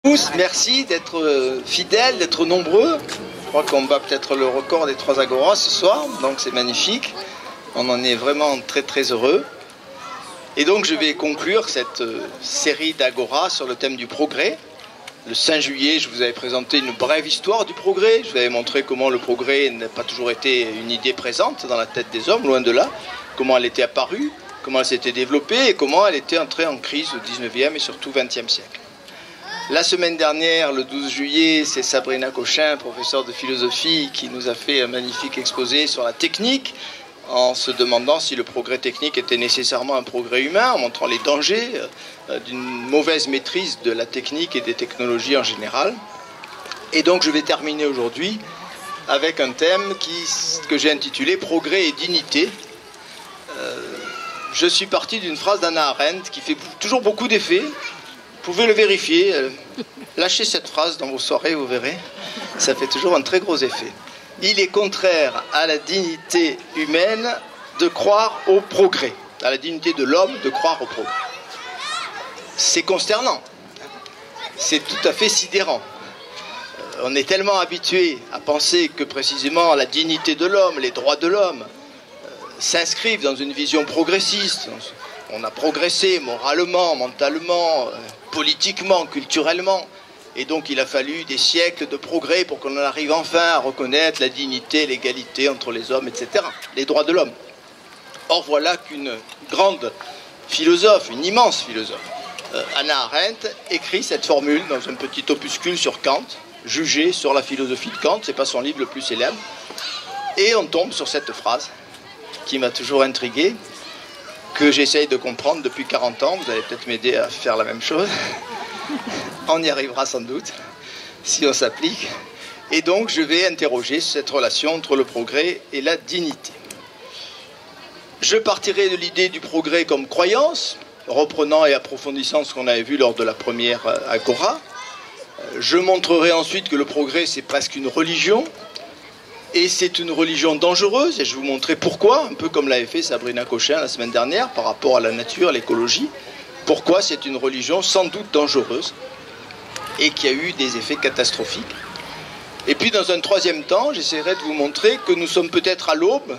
Tous, merci d'être fidèles, d'être nombreux. Je crois qu'on bat peut-être le record des 3 agoras ce soir, donc c'est magnifique. On en est vraiment très très heureux. Et donc je vais conclure cette série d'agoras sur le thème du progrès. Le 5 juillet, je vous avais présenté une brève histoire du progrès. Je vous avais montré comment le progrès n'a pas toujours été une idée présente dans la tête des hommes, loin de là. Comment elle était apparue, comment elle s'était développée et comment elle était entrée en crise au 19e et surtout 20e siècle. La semaine dernière, le 12 juillet, c'est Sabrina Cochin, professeure de philosophie, qui nous a fait un magnifique exposé sur la technique, en se demandant si le progrès technique était nécessairement un progrès humain, en montrant les dangers d'une mauvaise maîtrise de la technique et des technologies en général. Et donc je vais terminer aujourd'hui avec un thème que j'ai intitulé « Progrès et dignité ». Je suis parti d'une phrase d'Hannah Arendt qui fait toujours beaucoup d'effet. Vous pouvez le vérifier, lâchez cette phrase dans vos soirées, vous verrez, ça fait toujours un très gros effet. Il est contraire à la dignité humaine de croire au progrès, à la dignité de l'homme de croire au progrès. C'est consternant, c'est tout à fait sidérant. On est tellement habitué à penser que précisément la dignité de l'homme, les droits de l'homme, s'inscrivent dans une vision progressiste. On a progressé moralement, mentalement, politiquement, culturellement. Et donc il a fallu des siècles de progrès pour qu'on en arrive enfin à reconnaître la dignité, l'égalité entre les hommes, etc. Les droits de l'homme. Or voilà qu'une grande philosophe, une immense philosophe, Hannah Arendt, écrit cette formule dans un petit opuscule sur Kant, jugé sur la philosophie de Kant, c'est pas son livre le plus célèbre. Et on tombe sur cette phrase qui m'a toujours intrigué, que j'essaye de comprendre depuis 40 ans. Vous allez peut-être m'aider à faire la même chose. On y arrivera sans doute, si on s'applique. Et donc, je vais interroger cette relation entre le progrès et la dignité. Je partirai de l'idée du progrès comme croyance, reprenant et approfondissant ce qu'on avait vu lors de la première agora. Je montrerai ensuite que le progrès, c'est presque une religion, et c'est une religion dangereuse, et je vais vous montrer pourquoi, un peu comme l'avait fait Sabrina Cochin la semaine dernière, par rapport à la nature, l'écologie, pourquoi c'est une religion sans doute dangereuse, et qui a eu des effets catastrophiques. Et puis dans un troisième temps, j'essaierai de vous montrer que nous sommes peut-être à l'aube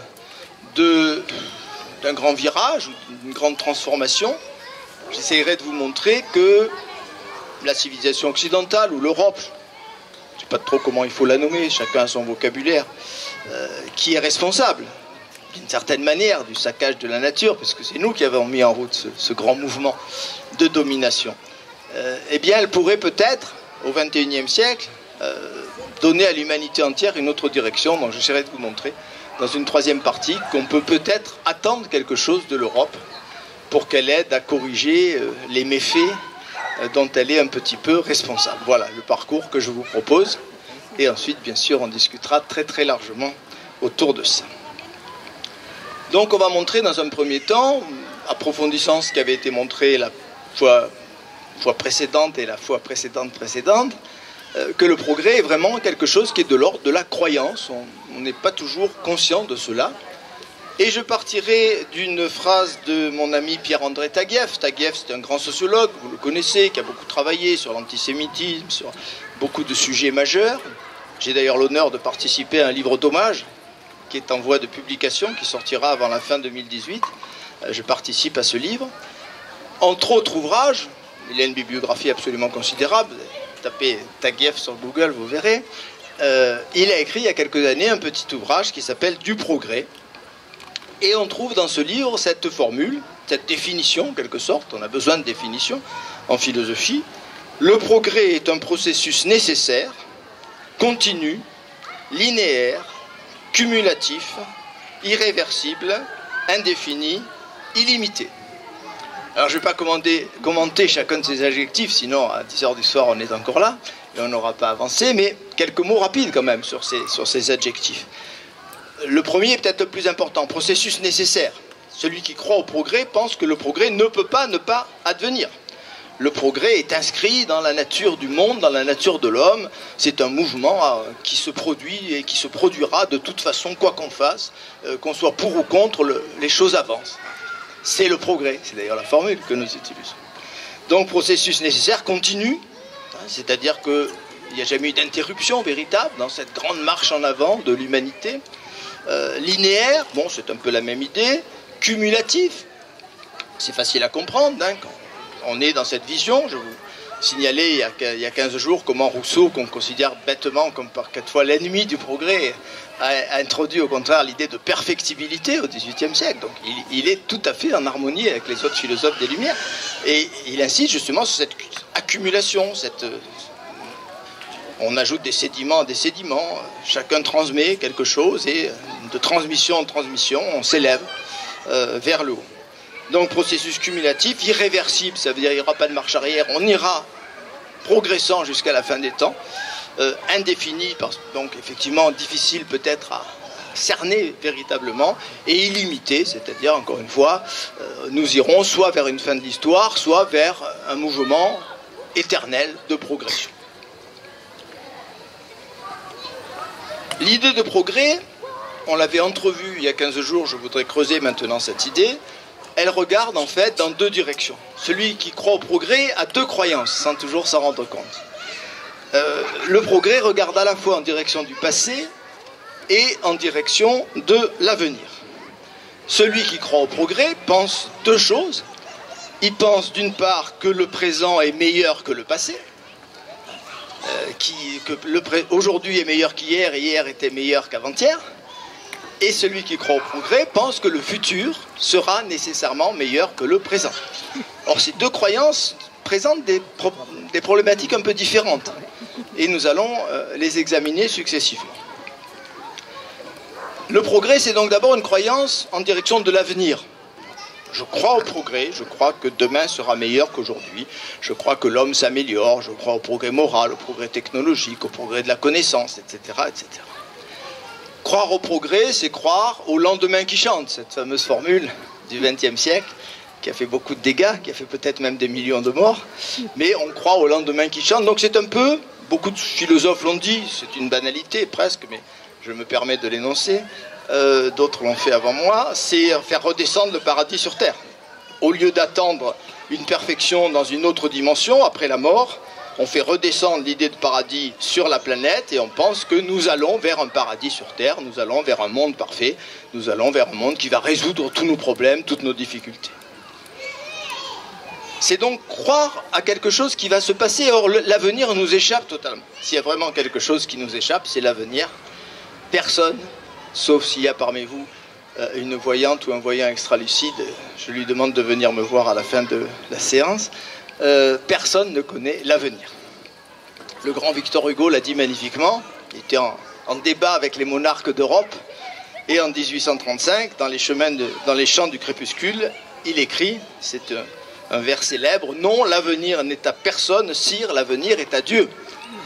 d'un grand virage, ou d'une grande transformation. J'essaierai de vous montrer que la civilisation occidentale, ou l'Europe, je ne sais pas trop comment il faut la nommer, chacun a son vocabulaire, qui est responsable, d'une certaine manière, du saccage de la nature, parce que c'est nous qui avons mis en route ce grand mouvement de domination. Eh bien, elle pourrait peut-être, au XXIe siècle, donner à l'humanité entière une autre direction. Donc j'essaierai de vous montrer, dans une troisième partie, qu'on peut peut-être attendre quelque chose de l'Europe pour qu'elle aide à corriger les méfaits dont elle est un petit peu responsable. Voilà le parcours que je vous propose. Et ensuite, bien sûr, on discutera très très largement autour de ça. Donc on va montrer dans un premier temps, approfondissant ce qui avait été montré la fois précédente et la fois précédente, que le progrès est vraiment quelque chose qui est de l'ordre de la croyance. On n'est pas toujours conscient de cela. Et je partirai d'une phrase de mon ami Pierre-André Taguieff. Taguieff, c'est un grand sociologue, vous le connaissez, qui a beaucoup travaillé sur l'antisémitisme, sur beaucoup de sujets majeurs. J'ai d'ailleurs l'honneur de participer à un livre d'hommage qui est en voie de publication, qui sortira avant la fin 2018. Je participe à ce livre. Entre autres ouvrages, il a une bibliographie absolument considérable. Tapez Taguieff sur Google, vous verrez. Il a écrit il y a quelques années un petit ouvrage qui s'appelle « Du progrès ». Et on trouve dans ce livre cette formule, cette définition en quelque sorte, on a besoin de définition en philosophie. Le progrès est un processus nécessaire, continu, linéaire, cumulatif, irréversible, indéfini, illimité. Alors je ne vais pas commenter chacun de ces adjectifs, sinon à 10h du soir on est encore là, et on n'aura pas avancé, mais quelques mots rapides quand même sur ces adjectifs. Le premier est peut-être le plus important, processus nécessaire. Celui qui croit au progrès pense que le progrès ne peut pas ne pas advenir. Le progrès est inscrit dans la nature du monde, dans la nature de l'homme. C'est un mouvement qui se produit et qui se produira de toute façon, quoi qu'on fasse, qu'on soit pour ou contre, les choses avancent. C'est le progrès, c'est d'ailleurs la formule que nous utilisons. Donc processus nécessaire, continu, c'est-à-dire qu'il n'y a jamais eu d'interruption véritable dans cette grande marche en avant de l'humanité. Linéaire, bon, c'est un peu la même idée. Cumulatif, c'est facile à comprendre, hein, quand on est dans cette vision. Je vous signalais il y a 15 jours comment Rousseau, qu'on considère bêtement comme par quelquefois l'ennemi du progrès, a introduit au contraire l'idée de perfectibilité au XVIIIe siècle. Donc il est tout à fait en harmonie avec les autres philosophes des Lumières. Et il insiste justement sur cette accumulation, on ajoute des sédiments à des sédiments, chacun transmet quelque chose et de transmission en transmission, on s'élève vers le haut. Donc processus cumulatif, irréversible, ça veut dire qu'il n'y aura pas de marche arrière, on ira progressant jusqu'à la fin des temps, indéfini, donc effectivement difficile peut-être à cerner véritablement, et illimité, c'est-à-dire encore une fois, nous irons soit vers une fin de l'histoire, soit vers un mouvement éternel de progression. L'idée de progrès, on l'avait entrevue il y a 15 jours, je voudrais creuser maintenant cette idée. Elle regarde en fait dans deux directions. Celui qui croit au progrès a deux croyances, sans toujours s'en rendre compte. Le progrès regarde à la fois en direction du passé et en direction de l'avenir. Celui qui croit au progrès pense deux choses. Il pense d'une part que le présent est meilleur que le passé, aujourd'hui est meilleur qu'hier et hier était meilleur qu'avant-hier. Et celui qui croit au progrès pense que le futur sera nécessairement meilleur que le présent. Or, ces deux croyances présentent des problématiques un peu différentes. Et nous allons les examiner successivement. Le progrès, c'est donc d'abord une croyance en direction de l'avenir. Je crois au progrès, je crois que demain sera meilleur qu'aujourd'hui, je crois que l'homme s'améliore, je crois au progrès moral, au progrès technologique, au progrès de la connaissance, etc., etc. Croire au progrès, c'est croire au lendemain qui chante, cette fameuse formule du XXe siècle qui a fait beaucoup de dégâts, qui a fait peut-être même des millions de morts, mais on croit au lendemain qui chante. Donc c'est un peu, beaucoup de philosophes l'ont dit, c'est une banalité presque, mais je me permets de l'énoncer, d'autres l'ont fait avant moi, c'est faire redescendre le paradis sur terre. Au lieu d'attendre une perfection dans une autre dimension, après la mort, on fait redescendre l'idée de paradis sur la planète et on pense que nous allons vers un paradis sur Terre, nous allons vers un monde parfait, nous allons vers un monde qui va résoudre tous nos problèmes, toutes nos difficultés. C'est donc croire à quelque chose qui va se passer. Or, l'avenir nous échappe totalement. S'il y a vraiment quelque chose qui nous échappe, c'est l'avenir. Personne, sauf s'il y a parmi vous une voyante ou un voyant extra-lucide, je lui demande de venir me voir à la fin de la séance, personne ne connaît l'avenir. Le grand Victor Hugo l'a dit magnifiquement, il était en débat avec les monarques d'Europe, et en 1835, dans les champs du crépuscule, il écrit, c'est un vers célèbre, « Non, l'avenir n'est à personne, sire, l'avenir est à Dieu. »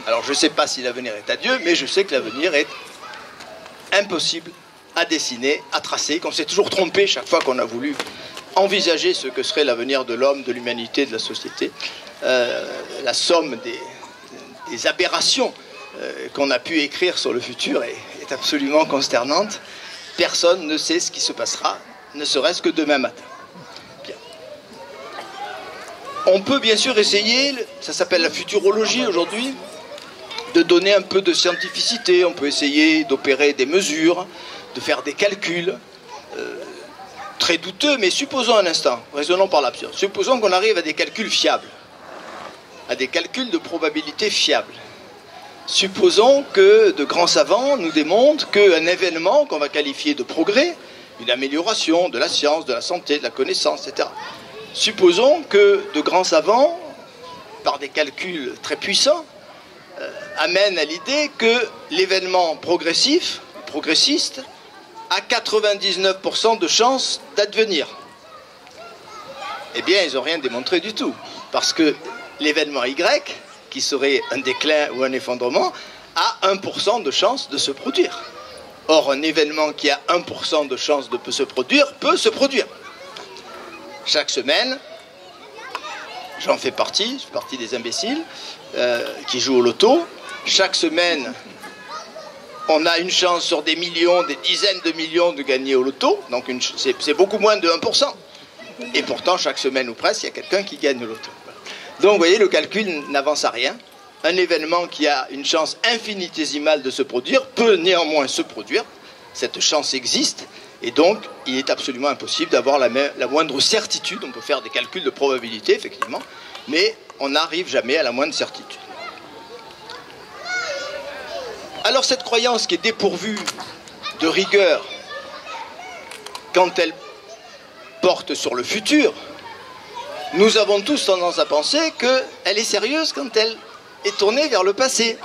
Alors je ne sais pas si l'avenir est à Dieu, mais je sais que l'avenir est impossible à dessiner, à tracer, qu'on s'est toujours trompé chaque fois qu'on a voulu envisager ce que serait l'avenir de l'homme, de l'humanité, de la société. La somme des aberrations qu'on a pu écrire sur le futur est absolument consternante. Personne ne sait ce qui se passera, ne serait-ce que demain matin. Bien. On peut bien sûr essayer, ça s'appelle la futurologie aujourd'hui, de donner un peu de scientificité. On peut essayer d'opérer des mesures, de faire des calculs, très douteux, mais supposons un instant, raisonnons par l'absurde, supposons qu'on arrive à des calculs fiables, à des calculs de probabilité fiables. Supposons que de grands savants nous démontrent qu'un événement qu'on va qualifier de progrès, une amélioration de la science, de la santé, de la connaissance, etc. Supposons que de grands savants, par des calculs très puissants, amènent à l'idée que l'événement progressiste a 99% de chances d'advenir. Eh bien, ils n'ont rien démontré du tout. Parce que l'événement Y, qui serait un déclin ou un effondrement, a 1% de chances de se produire. Or, un événement qui a 1% de chances de se produire peut se produire. Chaque semaine, j'en fais partie, je fais partie des imbéciles qui jouent au loto. Chaque semaine, on a une chance sur des millions, des dizaines de millions de gagner au loto. Donc c'est beaucoup moins de 1%. Et pourtant, chaque semaine ou presque, il y a quelqu'un qui gagne au loto. Donc vous voyez, le calcul n'avance à rien. un événement qui a une chance infinitésimale de se produire peut néanmoins se produire. Cette chance existe, et donc il est absolument impossible d'avoir la moindre certitude. On peut faire des calculs de probabilité, effectivement, mais on n'arrive jamais à la moindre certitude. Alors cette croyance qui est dépourvue de rigueur quand elle porte sur le futur, nous avons tous tendance à penser qu'elle est sérieuse quand elle est tournée vers le passé.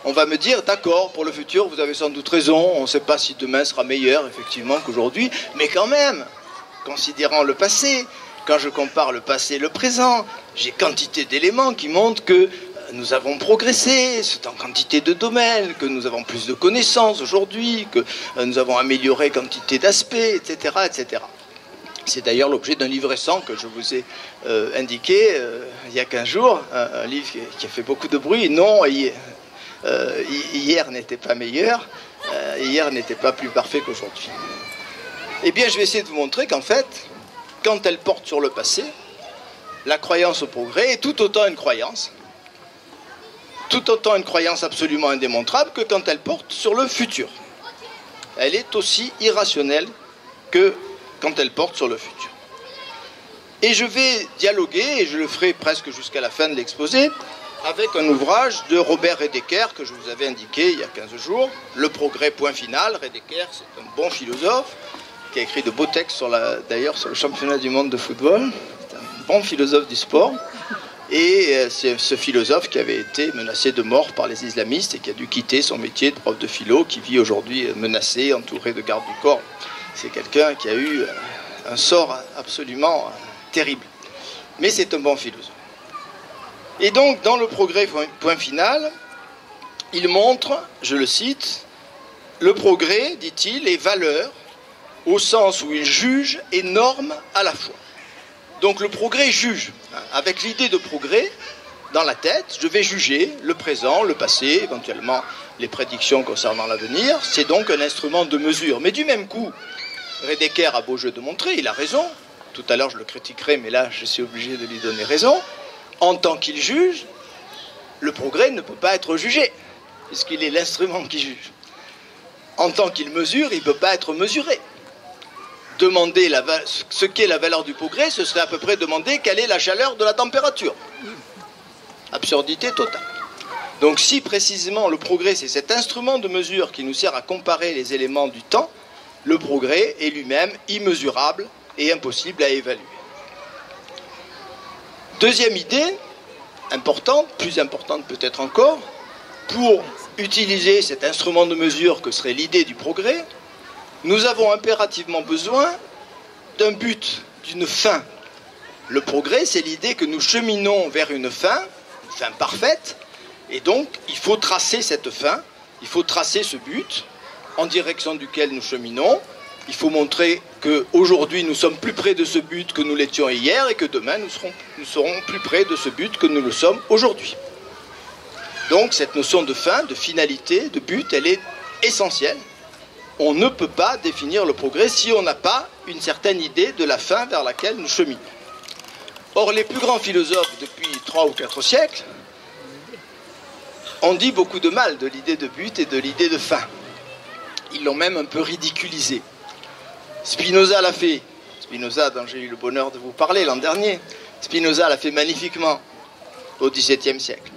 On va me dire, d'accord, pour le futur, vous avez sans doute raison, on ne sait pas si demain sera meilleur, effectivement, qu'aujourd'hui, mais quand même, considérant le passé, quand je compare le passé et le présent, j'ai quantité d'éléments qui montrent que nous avons progressé, c'est en quantité de domaines, que nous avons plus de connaissances aujourd'hui, que nous avons amélioré quantité d'aspects, etc., etc. C'est d'ailleurs l'objet d'un livre récent que je vous ai indiqué il y a 15 jours, un livre qui a fait beaucoup de bruit. Non, hier n'était pas meilleur, hier n'était pas plus parfait qu'aujourd'hui. Eh bien, je vais essayer de vous montrer qu'en fait, quand elle porte sur le passé, la croyance au progrès est tout autant une croyance absolument indémontrable que quand elle porte sur le futur. Elle est aussi irrationnelle que quand elle porte sur le futur. Et je vais dialoguer, et je le ferai presque jusqu'à la fin de l'exposé, avec un ouvrage de Robert Redeker que je vous avais indiqué il y a 15 jours, Le progrès, point final. Redeker, c'est un bon philosophe qui a écrit de beaux textes d'ailleurs sur le championnat du monde de football. C'est un bon philosophe du sport. Et c'est ce philosophe qui avait été menacé de mort par les islamistes et qui a dû quitter son métier de prof de philo, qui vit aujourd'hui menacé, entouré de gardes du corps. C'est quelqu'un qui a eu un sort absolument terrible. Mais c'est un bon philosophe. Et donc, dans le progrès, point final, il montre, je le cite, le progrès, dit-il, est valeur au sens où il juge et norme à la fois. Donc le progrès juge. Avec l'idée de progrès dans la tête, je vais juger le présent, le passé, éventuellement les prédictions concernant l'avenir. C'est donc un instrument de mesure. Mais du même coup, Redeker a beau jeu de montrer, il a raison. Tout à l'heure je le critiquerai, mais là je suis obligé de lui donner raison. En tant qu'il juge, le progrès ne peut pas être jugé, puisqu'il est l'instrument qui juge. En tant qu'il mesure, il ne peut pas être mesuré. Demander ce qu'est la valeur du progrès, ce serait à peu près demander quelle est la chaleur de la température. Absurdité totale. Donc si précisément le progrès, c'est cet instrument de mesure qui nous sert à comparer les éléments du temps, le progrès est lui-même immesurable et impossible à évaluer. Deuxième idée, importante, plus importante peut-être encore, pour utiliser cet instrument de mesure que serait l'idée du progrès, nous avons impérativement besoin d'un but, d'une fin. Le progrès, c'est l'idée que nous cheminons vers une fin parfaite, et donc il faut tracer cette fin, il faut tracer ce but en direction duquel nous cheminons. Il faut montrer qu'aujourd'hui nous sommes plus près de ce but que nous l'étions hier, et que demain nous serons plus près de ce but que nous le sommes aujourd'hui. Donc cette notion de fin, de finalité, de but, elle est essentielle. On ne peut pas définir le progrès si on n'a pas une certaine idée de la fin vers laquelle nous cheminons. Or, les plus grands philosophes depuis 3 ou 4 siècles ont dit beaucoup de mal de l'idée de but et de l'idée de fin. Ils l'ont même un peu ridiculisé. Spinoza l'a fait. Spinoza, dont j'ai eu le bonheur de vous parler l'an dernier, Spinoza l'a fait magnifiquement au XVIIe siècle.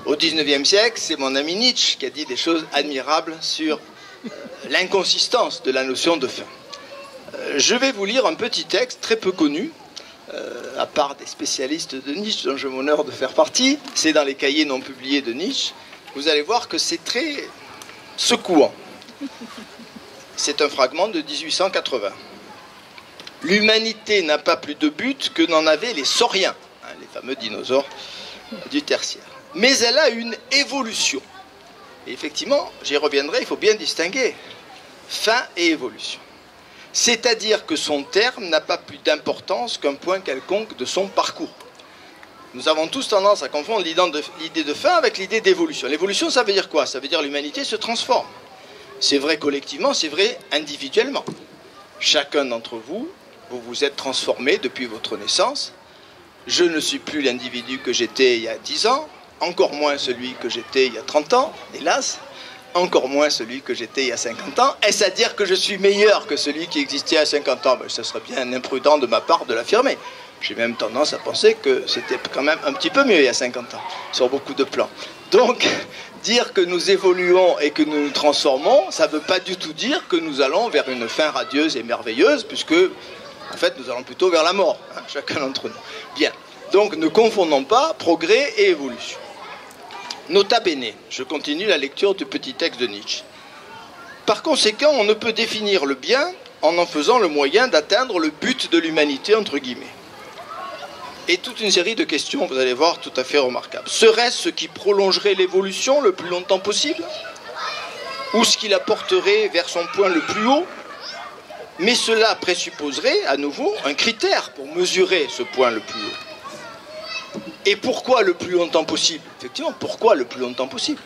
Au XIXe siècle, c'est mon ami Nietzsche qui a dit des choses admirables sur l'inconsistance de la notion de fin. Je vais vous lire un petit texte très peu connu, à part des spécialistes de Nietzsche dont j'ai l'honneur de faire partie. C'est dans les cahiers non publiés de Nietzsche. Vous allez voir que c'est très secouant. C'est un fragment de 1880. L'humanité n'a pas plus de but que n'en avaient les sauriens, les fameux dinosaures du tertiaire. Mais elle a une évolution. Et effectivement, j'y reviendrai, il faut bien distinguer fin et évolution. C'est-à-dire que son terme n'a pas plus d'importance qu'un point quelconque de son parcours. Nous avons tous tendance à confondre l'idée de fin avec l'idée d'évolution. L'évolution, ça veut dire quoi? Ça veut dire que l'humanité se transforme. C'est vrai collectivement, c'est vrai individuellement. Chacun d'entre vous, vous vous êtes transformé depuis votre naissance. Je ne suis plus l'individu que j'étais il y a 10 ans. encore moins celui que j'étais il y a 30 ans, hélas, encore moins celui que j'étais il y a 50 ans. Est-ce à dire que je suis meilleur que celui qui existait à 50 ans? Ce serait bien imprudent de ma part de l'affirmer. J'ai même tendance à penser que c'était quand même un petit peu mieux il y a 50 ans, sur beaucoup de plans. Donc, dire que nous évoluons et que nous nous transformons, ça ne veut pas du tout dire que nous allons vers une fin radieuse et merveilleuse, puisque, en fait, nous allons plutôt vers la mort, hein, chacun d'entre nous. Bien, donc ne confondons pas progrès et évolution. Nota bene, je continue la lecture du petit texte de Nietzsche. Par conséquent, on ne peut définir le bien en faisant le moyen d'atteindre le but de l'humanité, entre guillemets. Et toute une série de questions, vous allez voir, tout à fait remarquables. Serait-ce ce qui prolongerait l'évolution le plus longtemps possible? Ou ce qui la porterait vers son point le plus haut? Mais cela présupposerait, à nouveau, un critère pour mesurer ce point le plus haut. Et pourquoi le plus longtemps possible? Effectivement, pourquoi le plus longtemps possible?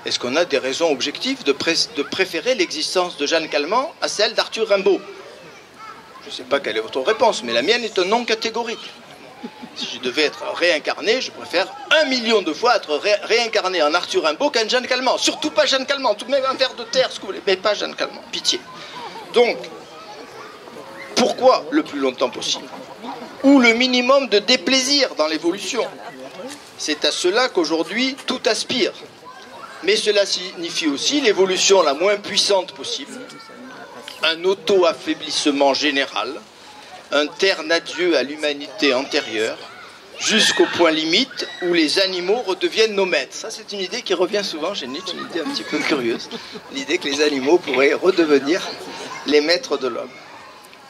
Est-ce qu'on a des raisons objectives de préférer l'existence de Jeanne Calment à celle d'Arthur Rimbaud? Je ne sais pas quelle est votre réponse, mais la mienne est un non catégorique. Si je devais être réincarné, je préfère 1 million de fois être réincarné en Arthur Rimbaud qu'en Jeanne Calment. Surtout pas Jeanne Calment, tout de même un verre de terre, ce que vous voulez, mais pas Jeanne Calment, pitié. Donc, pourquoi le plus longtemps possible? Ou le minimum de déplaisir dans l'évolution? C'est à cela qu'aujourd'hui tout aspire. Mais cela signifie aussi l'évolution la moins puissante possible, un auto-affaiblissement général, un terne adieu à l'humanité antérieure, jusqu'au point limite où les animaux redeviennent nos maîtres. Ça, c'est une idée qui revient souvent chez Nietzsche, une idée un petit peu curieuse, l'idée que les animaux pourraient redevenir les maîtres de l'homme.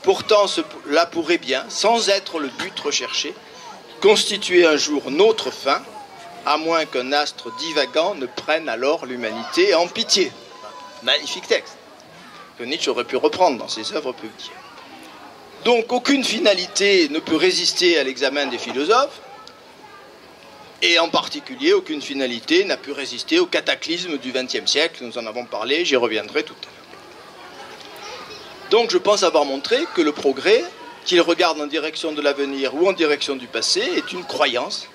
Pourtant, cela pourrait bien, sans être le but recherché, constituer un jour notre fin, à moins qu'un astre divagant ne prenne alors l'humanité en pitié. Magnifique texte, que Nietzsche aurait pu reprendre dans ses œuvres publiées. Donc aucune finalité ne peut résister à l'examen des philosophes, et en particulier aucune finalité n'a pu résister au cataclysme du XXe siècle, nous en avons parlé, j'y reviendrai tout à l'heure. Donc je pense avoir montré que le progrès, qu'il regarde en direction de l'avenir ou en direction du passé, est une croyance,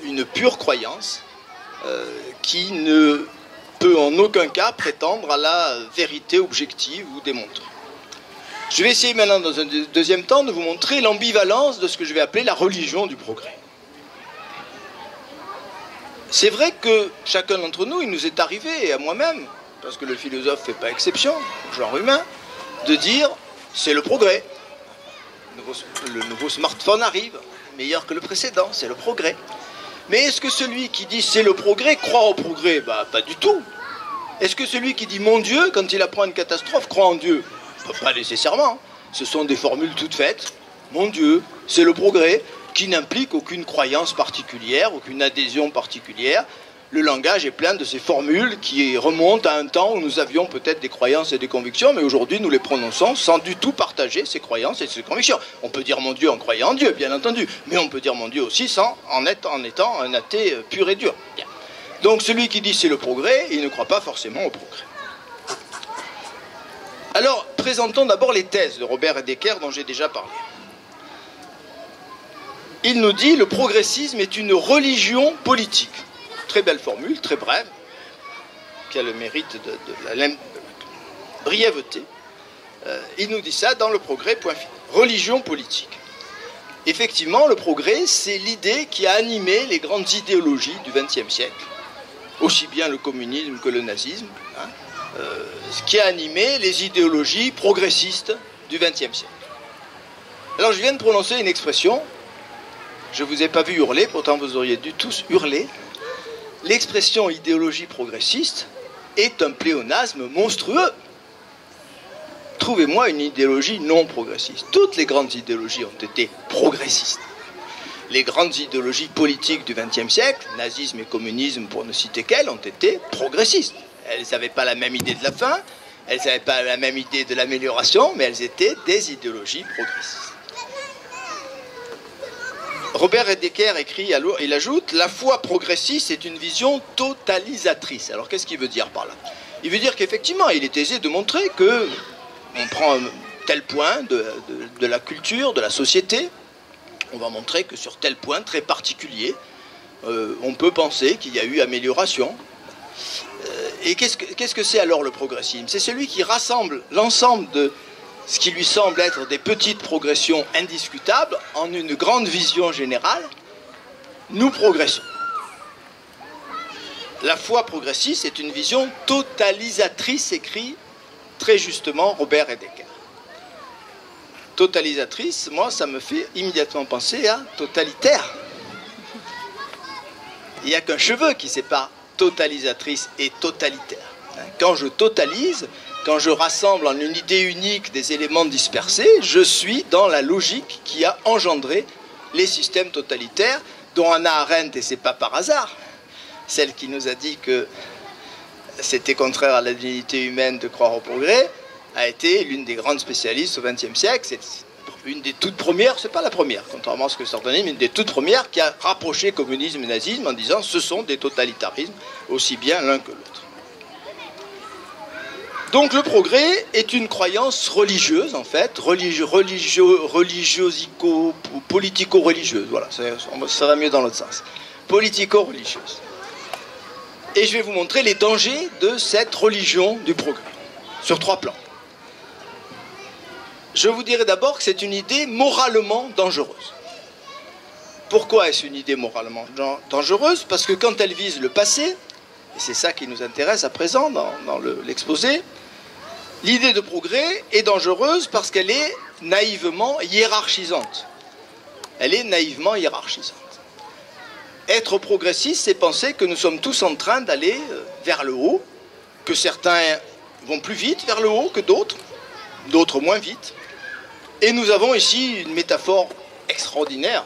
une pure croyance, qui ne peut en aucun cas prétendre à la vérité objective ou démontrée. Je vais essayer maintenant, dans un deuxième temps, de vous montrer l'ambivalence de ce que je vais appeler la religion du progrès. C'est vrai que chacun d'entre nous, il nous est arrivé, et à moi-même, parce que le philosophe ne fait pas exception, au genre humain, de dire c'est le progrès. Le nouveau smartphone arrive, meilleur que le précédent, c'est le progrès. Mais est-ce que celui qui dit c'est le progrès croit au progrès? Pas du tout. Est-ce que celui qui dit mon Dieu, quand il apprend une catastrophe, croit en Dieu? Pas nécessairement. Ce sont des formules toutes faites. Mon Dieu, c'est le progrès, qui n'implique aucune croyance particulière, aucune adhésion particulière. Le langage est plein de ces formules qui remontent à un temps où nous avions peut-être des croyances et des convictions, mais aujourd'hui nous les prononçons sans du tout partager ces croyances et ces convictions. On peut dire mon Dieu en croyant en Dieu, bien entendu, mais on peut dire mon Dieu aussi en étant un athée pur et dur. Bien. Donc celui qui dit c'est le progrès, il ne croit pas forcément au progrès. Alors, présentons d'abord les thèses de Robert Heidegger dont j'ai déjà parlé. Il nous dit le progressisme est une religion politique. Très belle formule, très brève, qui a le mérite de la brièveté. Il nous dit ça dans le progrès, point final. Religion politique. Effectivement, le progrès, c'est l'idée qui a animé les grandes idéologies du XXe siècle, aussi bien le communisme que le nazisme, ce qui a animé les idéologies progressistes du XXe siècle. Alors je viens de prononcer une expression, je ne vous ai pas vu hurler, pourtant vous auriez dû tous hurler. L'expression idéologie progressiste est un pléonasme monstrueux. Trouvez-moi une idéologie non progressiste. Toutes les grandes idéologies ont été progressistes. Les grandes idéologies politiques du XXe siècle, nazisme et communisme pour ne citer qu'elles, ont été progressistes. Elles n'avaient pas la même idée de la fin, elles n'avaient pas la même idée de l'amélioration, mais elles étaient des idéologies progressistes. Robert Heidegger écrit, il ajoute, la foi progressiste est une vision totalisatrice. Alors qu'est-ce qu'il veut dire par là? Il veut dire qu'effectivement, il est aisé de montrer que on prend tel point de la culture, de la société, on va montrer que sur tel point très particulier, on peut penser qu'il y a eu amélioration. Et qu'est-ce que c'est alors le progressisme? C'est celui qui rassemble l'ensemble de ce qui lui semble être des petites progressions indiscutables en une grande vision générale. Nous progressons. La foi progressiste est une vision totalisatrice, écrit très justement Robert Heidegger. Totalisatrice, moi, ça me fait immédiatement penser à totalitaire. Il n'y a qu'un cheveu qui sépare totalisatrice et totalitaire. Quand je totalise, quand je rassemble en une idée unique des éléments dispersés, je suis dans la logique qui a engendré les systèmes totalitaires, dont Hannah Arendt, et c'est pas par hasard, celle qui nous a dit que c'était contraire à la dignité humaine de croire au progrès, a été l'une des grandes spécialistes au XXe siècle. C'est une des toutes premières, c'est pas la première, contrairement à ce que certains disent, mais une des toutes premières qui a rapproché communisme et nazisme en disant ce sont des totalitarismes, aussi bien l'un que l'autre. Donc le progrès est une croyance religieuse, en fait, politico-religieuse, voilà, ça va mieux dans l'autre sens, politico-religieuse. Et je vais vous montrer les dangers de cette religion du progrès, sur 3 plans. Je vous dirai d'abord que c'est une idée moralement dangereuse. Pourquoi est-ce une idée moralement dangereuse? Parce que quand elle vise le passé, et c'est ça qui nous intéresse à présent dans l'exposé, l'idée de progrès est dangereuse parce qu'elle est naïvement hiérarchisante. Elle est naïvement hiérarchisante. Être progressiste, c'est penser que nous sommes tous en train d'aller vers le haut, que certains vont plus vite vers le haut que d'autres, d'autres moins vite. Et nous avons ici une métaphore extraordinaire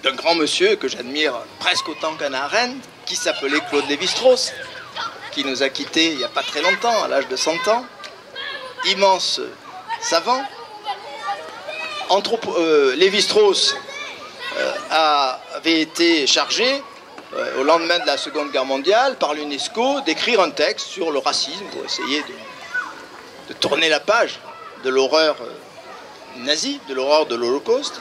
d'un grand monsieur que j'admire presque autant qu'Hannah Arendt, qui s'appelait Claude Lévi-Strauss, qui nous a quittés il n'y a pas très longtemps, à l'âge de 100 ans. Immense savant. Lévi-Strauss avait été chargé, au lendemain de la Seconde Guerre mondiale, par l'UNESCO, d'écrire un texte sur le racisme pour essayer de tourner la page de l'horreur nazie, de l'horreur de l'Holocauste.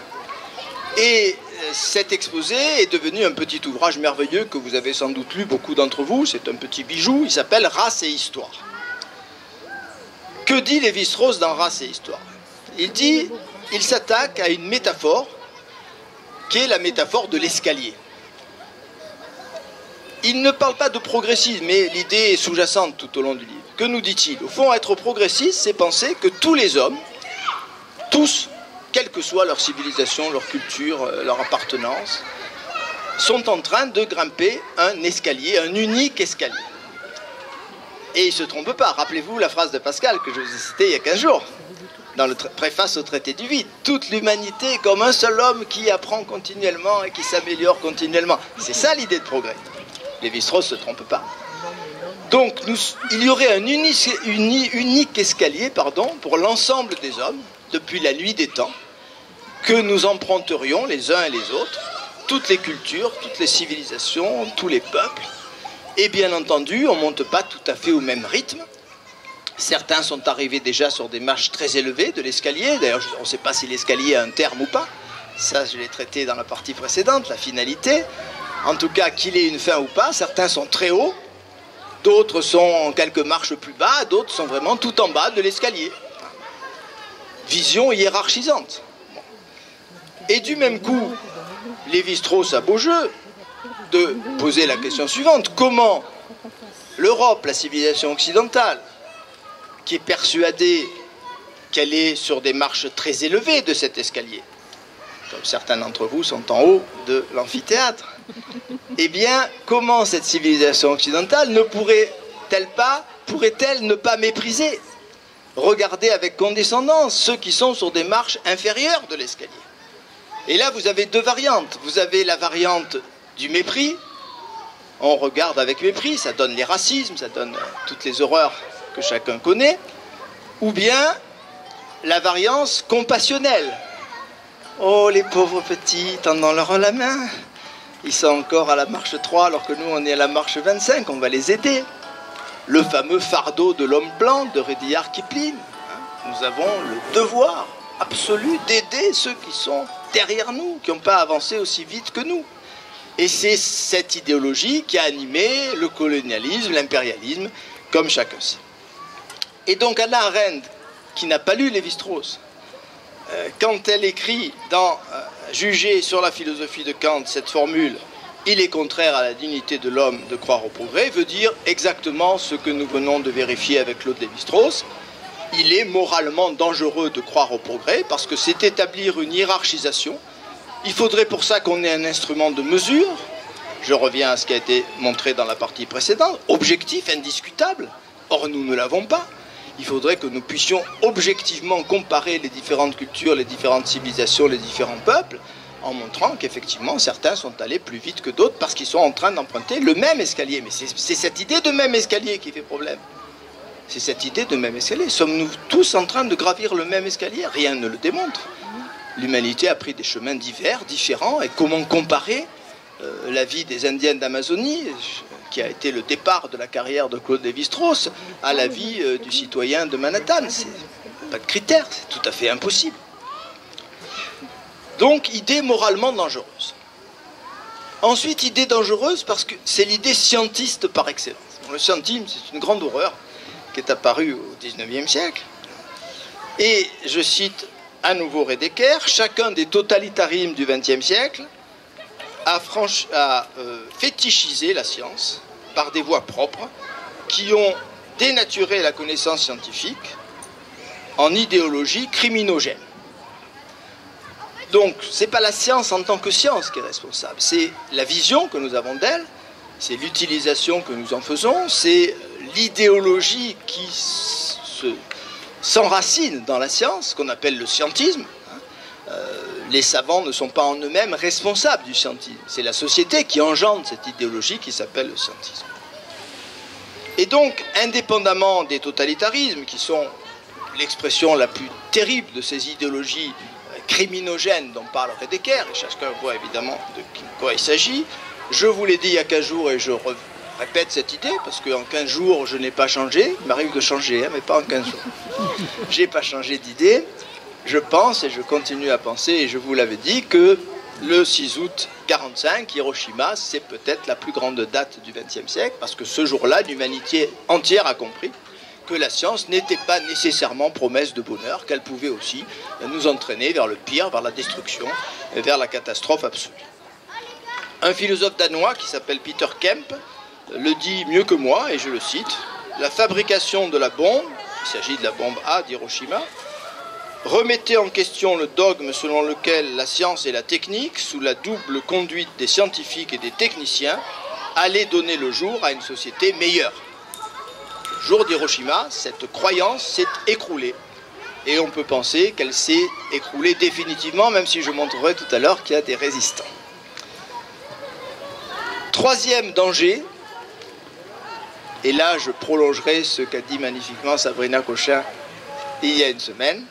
Et cet exposé est devenu un petit ouvrage merveilleux que vous avez sans doute lu, beaucoup d'entre vous. C'est un petit bijou, il s'appelle « Race et Histoire ». Que dit Lévi-Strauss dans « Race et Histoire » ? Il s'attaque à une métaphore qui est la métaphore de l'escalier. Il ne parle pas de progressisme, mais l'idée est sous-jacente tout au long du livre. Que nous dit-il? Au fond, être progressiste, c'est penser que tous les hommes, tous, quelle que soit leur civilisation, leur culture, leur appartenance, sont en train de grimper un escalier, un unique escalier. Et il ne se trompe pas. Rappelez-vous la phrase de Pascal que je vous ai citée il y a 15 jours, dans le préface au traité du vide. Toute l'humanité comme un seul homme qui apprend continuellement et qui s'améliore continuellement. C'est ça l'idée de progrès. Lévi-Strauss ne se trompe pas. Donc il y aurait un unique escalier pour l'ensemble des hommes, depuis la nuit des temps, que nous emprunterions les uns et les autres, toutes les cultures, toutes les civilisations, tous les peuples. Et bien entendu, on ne monte pas tout à fait au même rythme. Certains sont arrivés déjà sur des marches très élevées de l'escalier. D'ailleurs, on ne sait pas si l'escalier a un terme ou pas. Ça, je l'ai traité dans la partie précédente, la finalité. En tout cas, qu'il ait une fin ou pas, certains sont très hauts, d'autres sont quelques marches plus bas, d'autres sont vraiment tout en bas de l'escalier. Vision hiérarchisante. Et du même coup, Lévi-Strauss a beau jeu de poser la question suivante. Comment l'Europe, la civilisation occidentale, qui est persuadée qu'elle est sur des marches très élevées de cet escalier, comme certains d'entre vous sont en haut de l'amphithéâtre, eh bien, comment cette civilisation occidentale pourrait-elle ne pas mépriser, regarder avec condescendance ceux qui sont sur des marches inférieures de l'escalier? Et là, vous avez 2 variantes. Vous avez la variante du mépris. On regarde avec mépris, ça donne les racismes, ça donne toutes les horreurs que chacun connaît. Ou bien la variance compassionnelle. Oh, les pauvres petits, tendons-leur la main. Ils sont encore à la marche 3 alors que nous, on est à la marche 25, on va les aider. Le fameux fardeau de l'homme blanc de Rudyard Kipling. Nous avons le devoir absolu d'aider ceux qui sont derrière nous, qui n'ont pas avancé aussi vite que nous. Et c'est cette idéologie qui a animé le colonialisme, l'impérialisme, comme chacun sait. Et donc Hannah Arendt, qui n'a pas lu Lévi-Strauss, quand elle écrit dans Juger sur la philosophie de Kant cette formule « Il est contraire à la dignité de l'homme de croire au progrès », veut dire exactement ce que nous venons de vérifier avec Claude Lévi-Strauss. Il est moralement dangereux de croire au progrès parce que c'est établir une hiérarchisation. Il faudrait pour ça qu'on ait un instrument de mesure. Je reviens à ce qui a été montré dans la partie précédente, objectif, indiscutable. Or, nous ne l'avons pas. Il faudrait que nous puissions objectivement comparer les différentes cultures, les différentes civilisations, les différents peuples, en montrant qu'effectivement certains sont allés plus vite que d'autres parce qu'ils sont en train d'emprunter le même escalier. Mais c'est cette idée de même escalier qui fait problème. C'est cette idée de même escalier. Sommes-nous tous en train de gravir le même escalier? Rien ne le démontre. L'humanité a pris des chemins divers, différents, et comment comparer la vie des Indiens d'Amazonie, qui a été le départ de la carrière de Claude Lévi-Strauss, à la vie du citoyen de Manhattan? C'est pas de critère, c'est tout à fait impossible. Donc, idée moralement dangereuse. Ensuite, idée dangereuse parce que c'est l'idée scientiste par excellence. Le scientisme, c'est une grande horreur qui est apparue au XIXe siècle. Et je cite à nouveau Heidegger, chacun des totalitarismes du XXe siècle a fétichisé la science par des voies propres qui ont dénaturé la connaissance scientifique en idéologie criminogène. Donc, ce n'est pas la science en tant que science qui est responsable, c'est la vision que nous avons d'elle, c'est l'utilisation que nous en faisons, c'est l'idéologie qui s'enracine dans la science, qu'on appelle le scientisme. Les savants ne sont pas en eux-mêmes responsables du scientisme. C'est la société qui engendre cette idéologie qui s'appelle le scientisme. Et donc, indépendamment des totalitarismes, qui sont l'expression la plus terrible de ces idéologies criminogènes dont parle Heidegger, et chacun voit évidemment de quoi il s'agit, je vous l'ai dit il y a 15 jours et je répète cette idée, parce qu'en 15 jours, je n'ai pas changé. Il m'arrive de changer, mais pas en 15 jours. Je n'ai pas changé d'idée. Je pense et je continue à penser, et je vous l'avais dit, que le 6 août 1945, Hiroshima, c'est peut-être la plus grande date du XXe siècle, parce que ce jour-là, l'humanité entière a compris que la science n'était pas nécessairement promesse de bonheur, qu'elle pouvait aussi nous entraîner vers le pire, vers la destruction, et vers la catastrophe absolue. Un philosophe danois qui s'appelle Peter Kemp le dit mieux que moi, et je le cite, « La fabrication de la bombe, il s'agit de la bombe A d'Hiroshima, remettait en question le dogme selon lequel la science et la technique, sous la double conduite des scientifiques et des techniciens, allaient donner le jour à une société meilleure. » Le jour d'Hiroshima, cette croyance s'est écroulée. Et on peut penser qu'elle s'est écroulée définitivement, même si je montrerai tout à l'heure qu'il y a des résistants. Troisième danger, et là je prolongerai ce qu'a dit magnifiquement Sabrina Cochin il y a une semaine,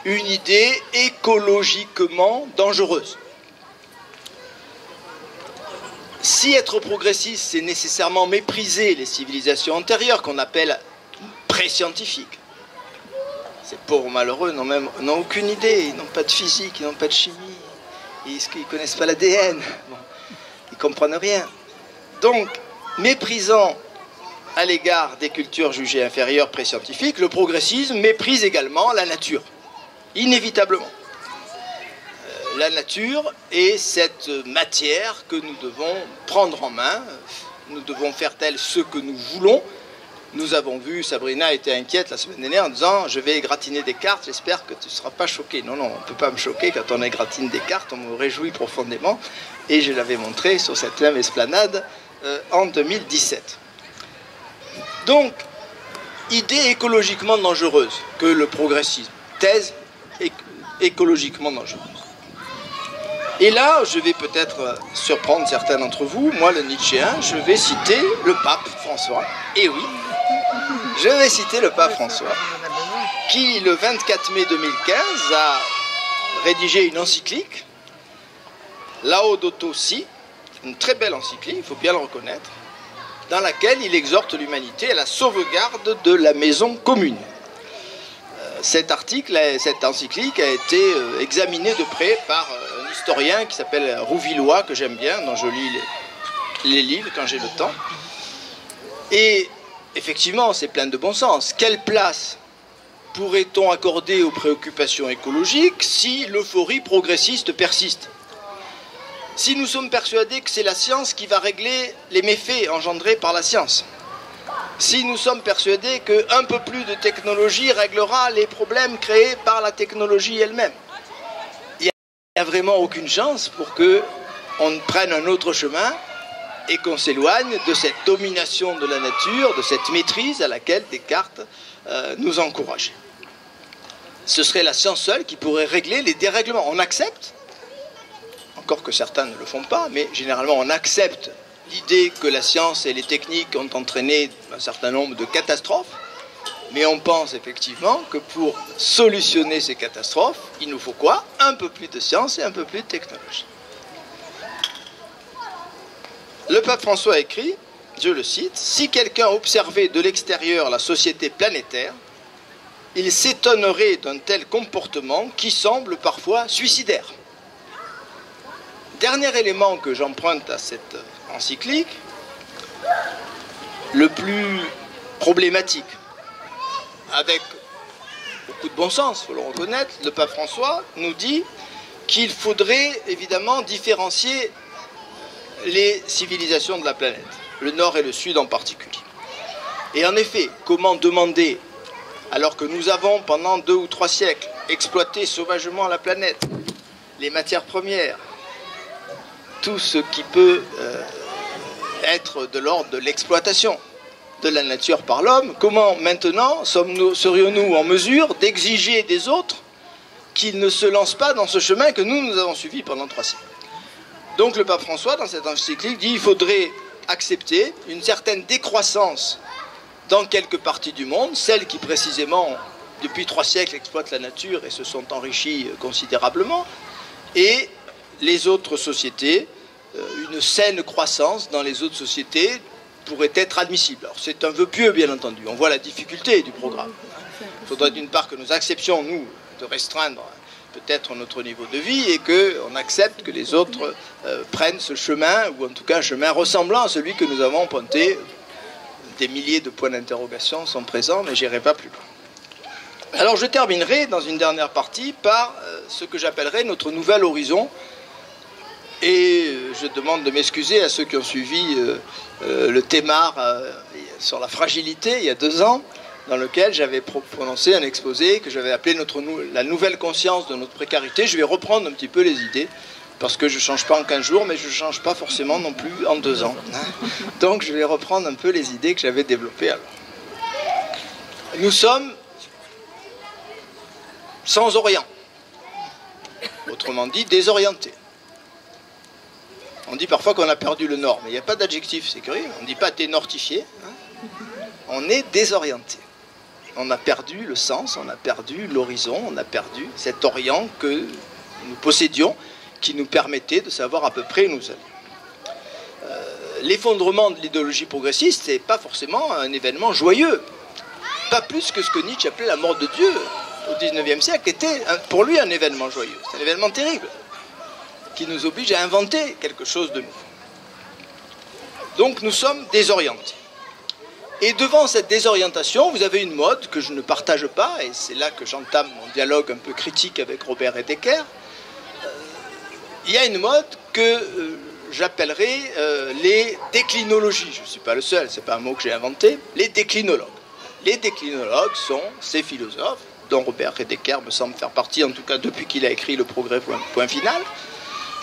une idée écologiquement dangereuse. Si être progressiste, c'est nécessairement mépriser les civilisations antérieures qu'on appelle pré-scientifiques, ces pauvres malheureux n'ont aucune idée, ils n'ont pas de physique, ils n'ont pas de chimie, ils ne connaissent pas l'ADN, bon, ils ne comprennent rien. Donc, méprisant à l'égard des cultures jugées inférieures pré-scientifiques, le progressisme méprise également la nature, inévitablement. La nature est cette matière que nous devons prendre en main, nous devons faire d'elle ce que nous voulons. Nous avons vu, Sabrina était inquiète la semaine dernière en disant « je vais égratiner des cartes, j'espère que tu ne seras pas choqué ». Non, on ne peut pas me choquer quand on égratine des cartes, on me réjouit profondément. Et je l'avais montré sur cette même esplanade en 2017. Donc, idée écologiquement dangereuse que le progressisme, thèse écologiquement dangereuse. Et là, je vais peut-être surprendre certains d'entre vous, moi le Nietzschéen, je vais citer le pape François. Et oui, je vais citer le pape François, qui le 24 mai 2015 a rédigé une encyclique, Laudato Si, une très belle encyclique, il faut bien le reconnaître, dans laquelle il exhorte l'humanité à la sauvegarde de la maison commune. cet article, cette encyclique a été examinée de près par un historien qui s'appelle Rouvillois, que j'aime bien, dont je lis les livres quand j'ai le temps. Et effectivement, c'est plein de bon sens. Quelle place pourrait-on accorder aux préoccupations écologiques si l'euphorie progressiste persiste? Si nous sommes persuadés que c'est la science qui va régler les méfaits engendrés par la science, si nous sommes persuadés qu'un peu plus de technologie réglera les problèmes créés par la technologie elle-même, il n'y a vraiment aucune chance pour qu'on prenne un autre chemin et qu'on s'éloigne de cette domination de la nature, de cette maîtrise à laquelle Descartes nous encourageait. Ce serait la science seule qui pourrait régler les dérèglements. On accepte, encore que certains ne le font pas, mais généralement on accepte l'idée que la science et les techniques ont entraîné un certain nombre de catastrophes, mais on pense effectivement que pour solutionner ces catastrophes, il nous faut quoi? Un peu plus de science et un peu plus de technologie. Le pape François a écrit, je le cite, « Si quelqu'un observait de l'extérieur la société planétaire, il s'étonnerait d'un tel comportement qui semble parfois suicidaire. » Dernier élément que j'emprunte à cette encyclique, le plus problématique, avec beaucoup de bon sens, il faut le reconnaître, le pape François nous dit qu'il faudrait évidemment différencier les civilisations de la planète, le Nord et le Sud en particulier. Et en effet, comment demander, alors que nous avons pendant 2 ou 3 siècles exploité sauvagement la planète, les matières premières, tout ce qui peut être de l'ordre de l'exploitation de la nature par l'homme, comment maintenant serions-nous en mesure d'exiger des autres qu'ils ne se lancent pas dans ce chemin que nous avons suivi pendant 3 siècles? Donc le pape François, dans cette encyclique, dit qu'il faudrait accepter une certaine décroissance dans quelques parties du monde, celles qui précisément, depuis 3 siècles, exploitent la nature et se sont enrichies considérablement, et les autres sociétés, une saine croissance dans les autres sociétés pourrait être admissible. Alors c'est un vœu pieux, bien entendu. On voit la difficulté du programme. Il faudrait d'une part que nous acceptions, nous, de restreindre peut-être notre niveau de vie et qu'on accepte que les autres prennent ce chemin, ou en tout cas un chemin ressemblant à celui que nous avons pointé. Des milliers de points d'interrogation sont présents, mais je n'irai pas plus loin. Alors je terminerai dans une dernière partie par ce que j'appellerai notre nouvel horizon. Et je demande de m'excuser à ceux qui ont suivi le thémar sur la fragilité il y a 2 ans, dans lequel j'avais prononcé un exposé que j'avais appelé la nouvelle conscience de notre précarité. Je vais reprendre un petit peu les idées, parce que je ne change pas en 15 jours, mais je ne change pas forcément non plus en 2 ans. Donc je vais reprendre un peu les idées que j'avais développées alors. Nous sommes sans Orient, autrement dit désorientés. On dit parfois qu'on a perdu le Nord, mais il n'y a pas d'adjectif, c'est curieux. On ne dit pas « t'es nortifié ». On est désorienté. On a perdu le sens, on a perdu l'horizon, on a perdu cet Orient que nous possédions, qui nous permettait de savoir à peu près où nous allions. L'effondrement de l'idéologie progressiste, ce n'est pas forcément un événement joyeux. Pas plus que ce que Nietzsche appelait la mort de Dieu au XIXe siècle était pour lui un événement joyeux. C'est un événement terrible, qui nous oblige à inventer quelque chose de nouveau. Donc nous sommes désorientés. Et devant cette désorientation, vous avez une mode que je ne partage pas, et c'est là que j'entame mon dialogue un peu critique avec Robert Heidegger. Il y a une mode que j'appellerai les déclinologies. Je ne suis pas le seul, ce n'est pas un mot que j'ai inventé. Les déclinologues. Les déclinologues sont ces philosophes, dont Robert Heidegger me semble faire partie, en tout cas depuis qu'il a écrit Le Progrès, point final,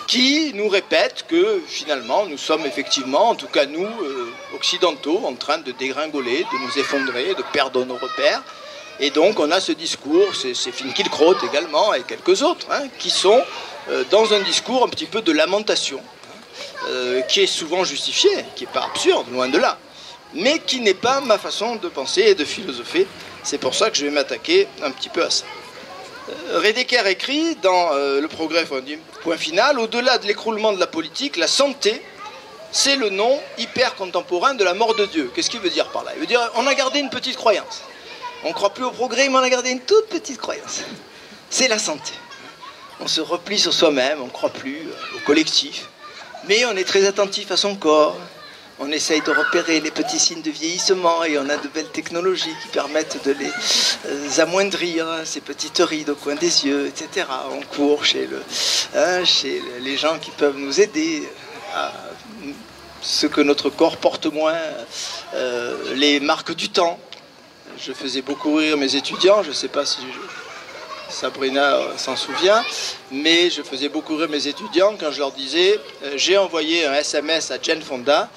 qui nous répètent que finalement nous sommes effectivement, en tout cas nous, occidentaux, en train de dégringoler, de nous effondrer, de perdre nos repères. Et donc on a ce discours, c'est Finkielkraut également et quelques autres, qui sont dans un discours un petit peu de lamentation, qui est souvent justifié, qui n'est pas absurde, loin de là, mais qui n'est pas ma façon de penser et de philosopher. C'est pour ça que je vais m'attaquer un petit peu à ça. Heidegger écrit dans Le Progrès, point final, au-delà de l'écroulement de la politique, la santé, c'est le nom hyper contemporain de la mort de Dieu. Qu'est-ce qu'il veut dire par là? Il veut dire on a gardé une petite croyance. On ne croit plus au progrès, mais on a gardé une toute petite croyance. C'est la santé. On se replie sur soi-même, on ne croit plus au collectif. Mais on est très attentif à son corps. On essaye de repérer les petits signes de vieillissement et on a de belles technologies qui permettent de les amoindrir, ces petites rides au coin des yeux, etc. On court chez les gens qui peuvent nous aider à ce que notre corps porte moins, les marques du temps. Je faisais beaucoup rire mes étudiants, je ne sais pas si Sabrina s'en souvient, mais je faisais beaucoup rire mes étudiants quand je leur disais j'ai envoyé un SMS à Jane Fonda.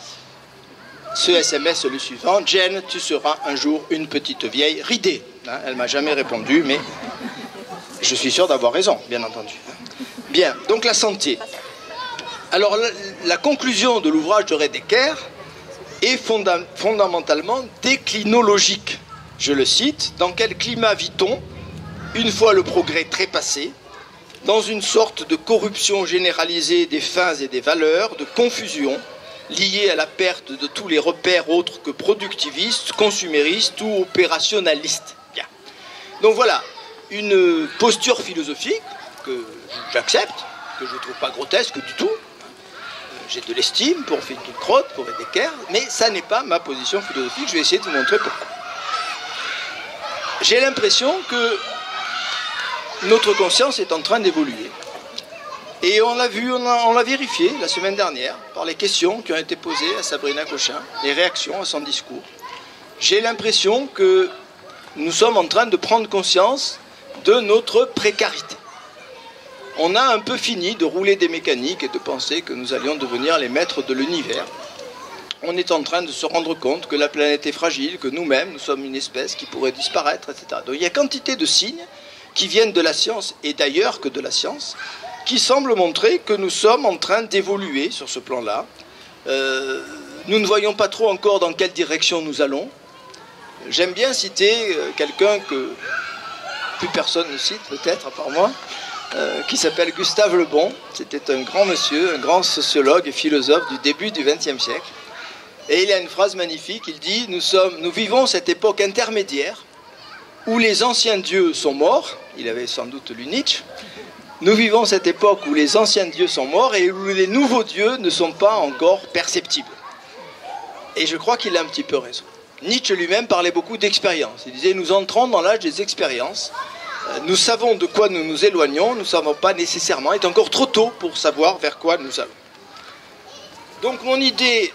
Ce SMS est le suivant: Jane, tu seras un jour une petite vieille ridée. Elle ne m'a jamais répondu, mais je suis sûr d'avoir raison, bien entendu. Bien, donc la santé. Alors la conclusion de l'ouvrage de Reddecker est fondamentalement déclinologique. Je le cite: dans quel climat vit-on, une fois le progrès trépassé, dans une sorte de corruption généralisée des fins et des valeurs, de confusion, liée à la perte de tous les repères autres que productivistes, consuméristes ou opérationnalistes. Bien. Donc voilà, une posture philosophique que j'accepte, que je ne trouve pas grotesque du tout. J'ai de l'estime pour Finkielkraut, pour Reddecker, mais ça n'est pas ma position philosophique. Je vais essayer de vous montrer pourquoi. J'ai l'impression que notre conscience est en train d'évoluer. Et on l'a vu, on l'a vérifié la semaine dernière par les questions qui ont été posées à Sabrina Cochin, les réactions à son discours. J'ai l'impression que nous sommes en train de prendre conscience de notre précarité. On a un peu fini de rouler des mécaniques et de penser que nous allions devenir les maîtres de l'univers. On est en train de se rendre compte que la planète est fragile, que nous-mêmes, nous sommes une espèce qui pourrait disparaître, etc. Donc il y a quantité de signes qui viennent de la science et d'ailleurs que de la science, qui semble montrer que nous sommes en train d'évoluer sur ce plan-là. Nous ne voyons pas trop encore dans quelle direction nous allons. J'aime bien citer quelqu'un que plus personne ne cite, peut-être, à part moi, qui s'appelle Gustave Le Bon. C'était un grand monsieur, un grand sociologue et philosophe du début du XXe siècle. Et il a une phrase magnifique, il dit « Nous vivons cette époque intermédiaire où les anciens dieux sont morts », il avait sans doute lu Nietzsche, nous vivons cette époque où les anciens dieux sont morts et où les nouveaux dieux ne sont pas encore perceptibles. Et je crois qu'il a un petit peu raison. Nietzsche lui-même parlait beaucoup d'expérience. Il disait, nous entrons dans l'âge des expériences. Nous savons de quoi nous nous éloignons, nous ne savons pas nécessairement, il est encore trop tôt pour savoir vers quoi nous allons. Donc mon idée,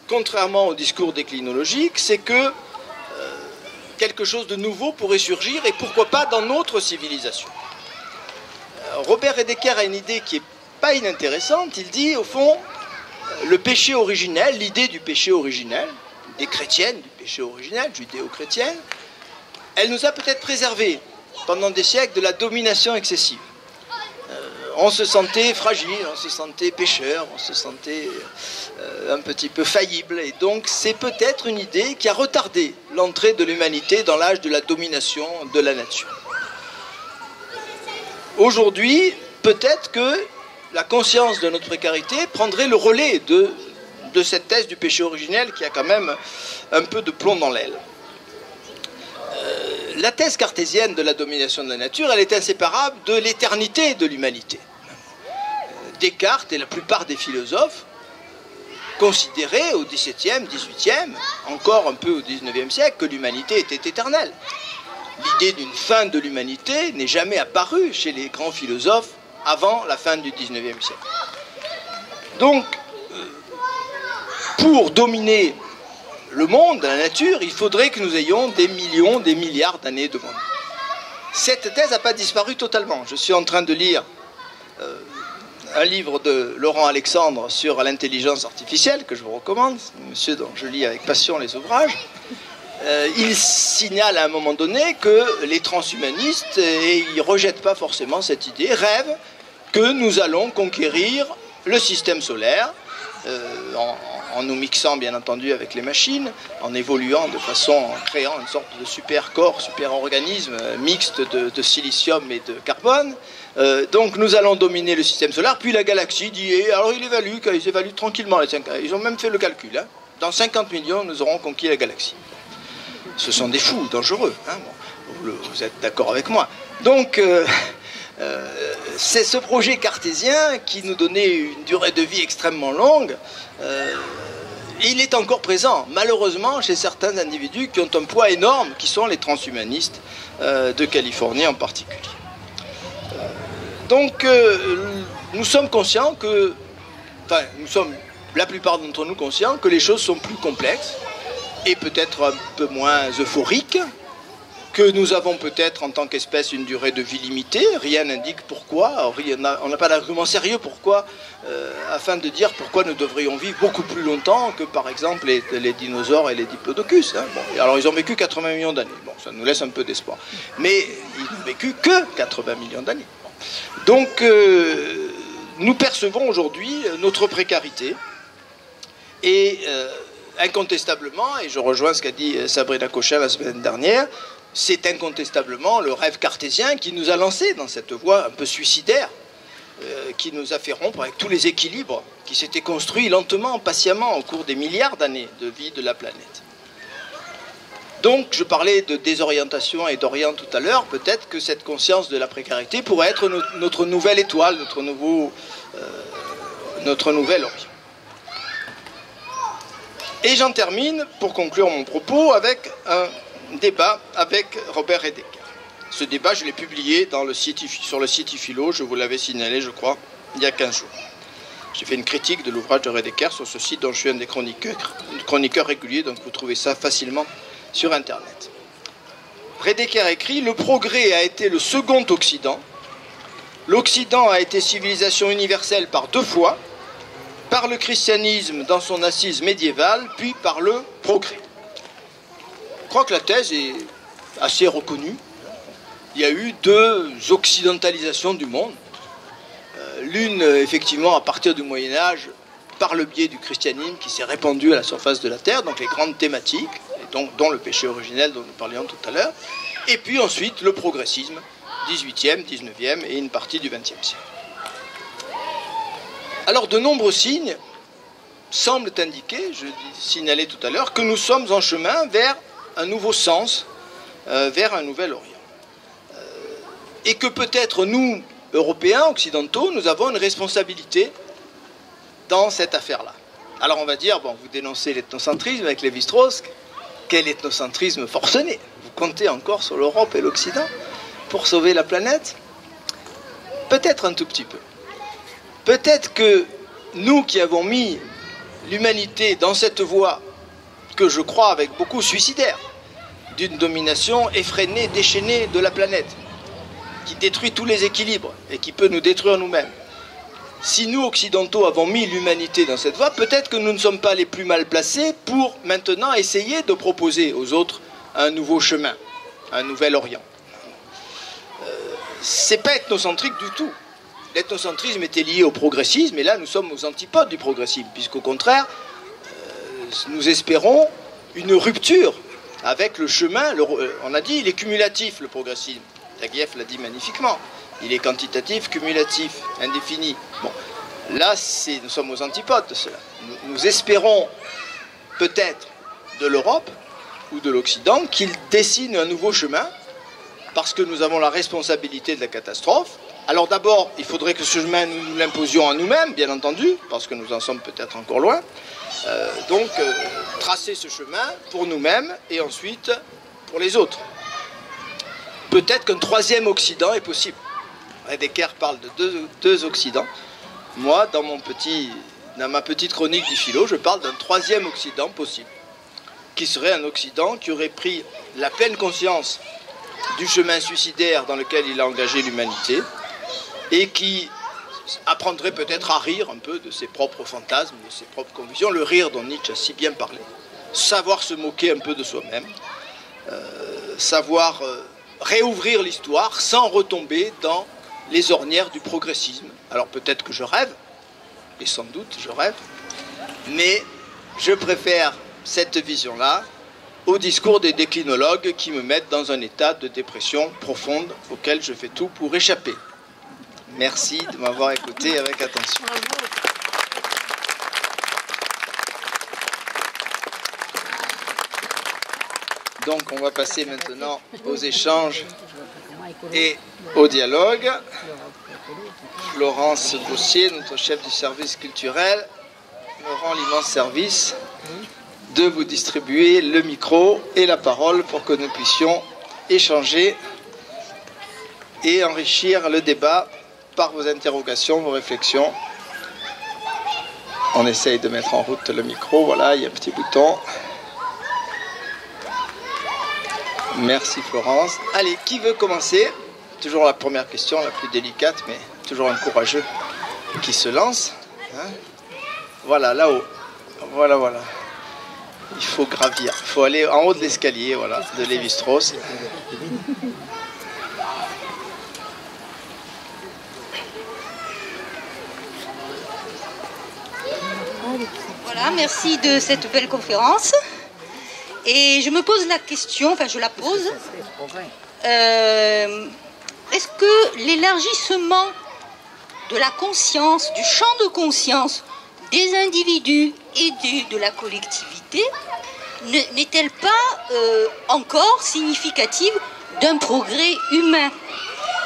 contrairement au discours déclinologique, c'est que quelque chose de nouveau pourrait surgir, et pourquoi pas dans notre civilisation. Robert Reddecker a une idée qui n'est pas inintéressante. Il dit, au fond, le péché originel, l'idée du péché originel, des chrétiennes, du péché originel, judéo-chrétienne, elle nous a peut-être préservés pendant des siècles de la domination excessive. On se sentait fragile, on se sentait pécheur, on se sentait un petit peu faillible. Et donc c'est peut-être une idée qui a retardé l'entrée de l'humanité dans l'âge de la domination de la nature. Aujourd'hui, peut-être que la conscience de notre précarité prendrait le relais de cette thèse du péché originel qui a quand même un peu de plomb dans l'aile. La thèse cartésienne de la domination de la nature, elle est inséparable de l'éternité de l'humanité. Descartes et la plupart des philosophes considéraient au XVIIe, XVIIIe, encore un peu au XIXe siècle, que l'humanité était éternelle. L'idée d'une fin de l'humanité n'est jamais apparue chez les grands philosophes avant la fin du XIXe siècle. Donc, pour dominer le monde, la nature, il faudrait que nous ayons des millions, des milliards d'années devant nous. Cette thèse n'a pas disparu totalement. Je suis en train de lire un livre de Laurent Alexandre sur l'intelligence artificielle, que je vous recommande, monsieur dont je lis avec passion les ouvrages. Il signale à un moment donné que les transhumanistes, et ils ne rejettent pas forcément cette idée, rêvent que nous allons conquérir le système solaire, en nous mixant bien entendu avec les machines, en évoluant de façon, en créant une sorte de super corps, super organisme mixte de silicium et de carbone. Donc nous allons dominer le système solaire, puis la galaxie dit, alors ils évaluent tranquillement, ils ont même fait le calcul, hein. Dans 50 millions nous aurons conquis la galaxie. Ce sont des fous dangereux. Hein, bon, vous êtes d'accord avec moi. Donc, c'est ce projet cartésien qui nous donnait une durée de vie extrêmement longue. Il est encore présent, malheureusement, chez certains individus qui ont un poids énorme, qui sont les transhumanistes de Californie en particulier. Donc, nous sommes conscients que, enfin, nous sommes, la plupart d'entre nous, conscients que les choses sont plus complexes et peut-être un peu moins euphoriques, que nous avons peut-être en tant qu'espèce une durée de vie limitée. Rien n'indique pourquoi. Alors, on n'a pas d'argument sérieux pourquoi, afin de dire pourquoi nous devrions vivre beaucoup plus longtemps que par exemple les dinosaures et les diplodocus. Hein. Bon, alors ils ont vécu 80 millions d'années. Bon, ça nous laisse un peu d'espoir. Mais ils n'ont vécu que 80 millions d'années. Bon. Donc nous percevons aujourd'hui notre précarité et incontestablement, et je rejoins ce qu'a dit Sabrina Cochin la semaine dernière, c'est incontestablement le rêve cartésien qui nous a lancés dans cette voie un peu suicidaire, qui nous a fait rompre avec tous les équilibres qui s'étaient construits lentement, patiemment, au cours des milliards d'années de vie de la planète. Donc, je parlais de désorientation et d'Orient tout à l'heure, peut-être que cette conscience de la précarité pourrait être notre nouvelle étoile, notre nouvel Orient. Et j'en termine, pour conclure mon propos, avec un débat avec Robert Redeker. Ce débat, je l'ai publié sur le site iPhilo, je vous l'avais signalé, je crois, il y a 15 jours. J'ai fait une critique de l'ouvrage de Redeker sur ce site dont je suis un des chroniqueurs réguliers, donc vous trouvez ça facilement sur Internet. Redeker écrit « Le progrès a été le second Occident. L'Occident a été civilisation universelle par 2 fois, par le christianisme dans son assise médiévale, puis par le progrès. » Je crois que la thèse est assez reconnue. Il y a eu 2 occidentalisations du monde. L'une, effectivement, à partir du Moyen-Âge, par le biais du christianisme qui s'est répandu à la surface de la Terre, donc les grandes thématiques, et dont le péché originel dont nous parlions tout à l'heure. Et puis ensuite, le progressisme, 18e, 19e et une partie du 20e siècle. Alors, de nombreux signes semblent indiquer, je signalais tout à l'heure, que nous sommes en chemin vers un nouveau sens, vers un nouvel Orient. Et que peut-être nous, Européens, Occidentaux, nous avons une responsabilité dans cette affaire-là. Alors on va dire, bon, vous dénoncez l'ethnocentrisme avec Lévi-Strauss, quel ethnocentrisme forcené? Vous comptez encore sur l'Europe et l'Occident pour sauver la planète? Peut-être un tout petit peu. Peut-être que nous qui avons mis l'humanité dans cette voie, que je crois avec beaucoup suicidaire, d'une domination effrénée, déchaînée de la planète, qui détruit tous les équilibres et qui peut nous détruire nous-mêmes. Si nous, Occidentaux, avons mis l'humanité dans cette voie, peut-être que nous ne sommes pas les plus mal placés pour maintenant essayer de proposer aux autres un nouveau chemin, un nouvel Orient. C'est pas ethnocentrique du tout. L'ethnocentrisme était lié au progressisme, et là nous sommes aux antipodes du progressisme, puisqu'au contraire, nous espérons une rupture avec le chemin. On a dit, il est cumulatif, le progressisme. Taguieff l'a dit magnifiquement. Il est quantitatif, cumulatif, indéfini. Bon, là, nous sommes aux antipodes de cela. Nous espérons peut-être de l'Europe ou de l'Occident qu'il dessine un nouveau chemin, parce que nous avons la responsabilité de la catastrophe. Alors d'abord, il faudrait que ce chemin, nous l'imposions à nous-mêmes, bien entendu, parce que nous en sommes peut-être encore loin. Donc, tracer ce chemin pour nous-mêmes et ensuite pour les autres. Peut-être qu'un 3e Occident est possible. Redeker parle de deux Occidents. Moi, dans ma petite chronique du philo, je parle d'un 3e Occident possible, qui serait un Occident qui aurait pris la pleine conscience du chemin suicidaire dans lequel il a engagé l'humanité et qui apprendrait peut-être à rire un peu de ses propres fantasmes, de ses propres convictions, le rire dont Nietzsche a si bien parlé, savoir se moquer un peu de soi-même, savoir réouvrir l'histoire sans retomber dans les ornières du progressisme. Alors peut-être que je rêve, et sans doute je rêve, mais je préfère cette vision-là au discours des déclinologues qui me mettent dans un état de dépression profonde auquel je fais tout pour échapper. Merci de m'avoir écouté avec attention. Donc on va passer maintenant aux échanges et au dialogue. Florence Bossier, notre chef du service culturel, me rend l'immense service de vous distribuer le micro et la parole pour que nous puissions échanger et enrichir le débat par vos interrogations, vos réflexions. On essaye de mettre en route le micro, voilà, il y a un petit bouton. Merci Florence. Allez, qui veut commencer? Toujours la première question, la plus délicate, mais toujours un courageux qui se lance. Hein, voilà, là-haut. Voilà, voilà. Il faut gravir. Il faut aller en haut de l'escalier, voilà, de Lévi-Strauss. Voilà, merci de cette belle conférence. Et je me pose la question, enfin je la pose. Est-ce que l'élargissement de la conscience, du champ de conscience des individus et de la collectivité n'est-elle pas encore significative d'un progrès humain?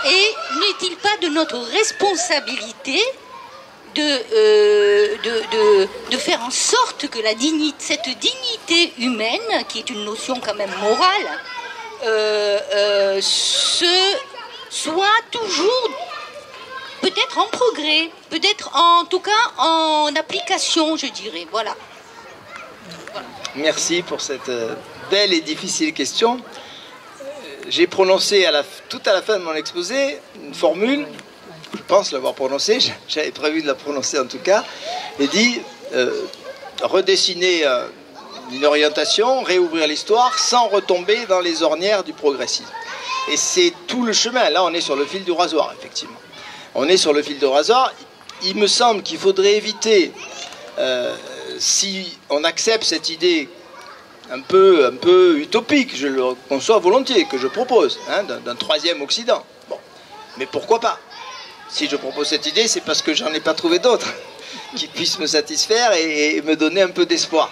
Et n'est-il pas de notre responsabilité de faire en sorte que cette dignité humaine, qui est une notion quand même morale, soit toujours peut-être en progrès, peut-être en tout cas en application, je dirais. Voilà. Merci pour cette belle et difficile question. J'ai prononcé tout à la fin de mon exposé une formule. Je pense l'avoir prononcé, j'avais prévu de la prononcer en tout cas, et dit redessiner une orientation, réouvrir l'histoire sans retomber dans les ornières du progressisme. Et c'est tout le chemin. Là, on est sur le fil du rasoir, effectivement. On est sur le fil du rasoir. Il me semble qu'il faudrait éviter, si on accepte cette idée un peu utopique, je le conçois volontiers, que je propose, hein, d'un troisième Occident. Bon, mais pourquoi pas? Si je propose cette idée, c'est parce que j'en ai pas trouvé d'autres qui puissent me satisfaire et me donner un peu d'espoir.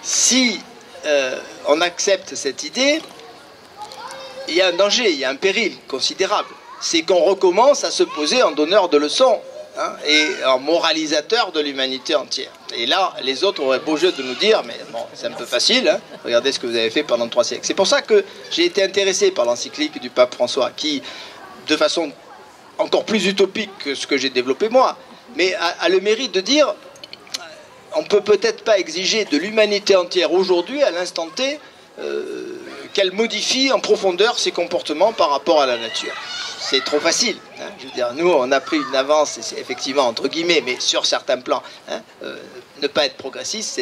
Si on accepte cette idée, il y a un danger, il y a un péril considérable. C'est qu'on recommence à se poser en donneur de leçons, hein, et en moralisateur de l'humanité entière. Et là, les autres auraient beau jeu de nous dire, mais bon, c'est un peu facile, hein, regardez ce que vous avez fait pendant 3 siècles. C'est pour ça que j'ai été intéressé par l'encyclique du pape François, qui, de façon encore plus utopique que ce que j'ai développé moi, mais a le mérite de dire on ne peut peut-être pas exiger de l'humanité entière aujourd'hui, à l'instant T, qu'elle modifie en profondeur ses comportements par rapport à la nature. C'est trop facile. Hein, je veux dire, nous, on a pris une avance, effectivement, entre guillemets, mais sur certains plans. Hein, ne pas être progressiste,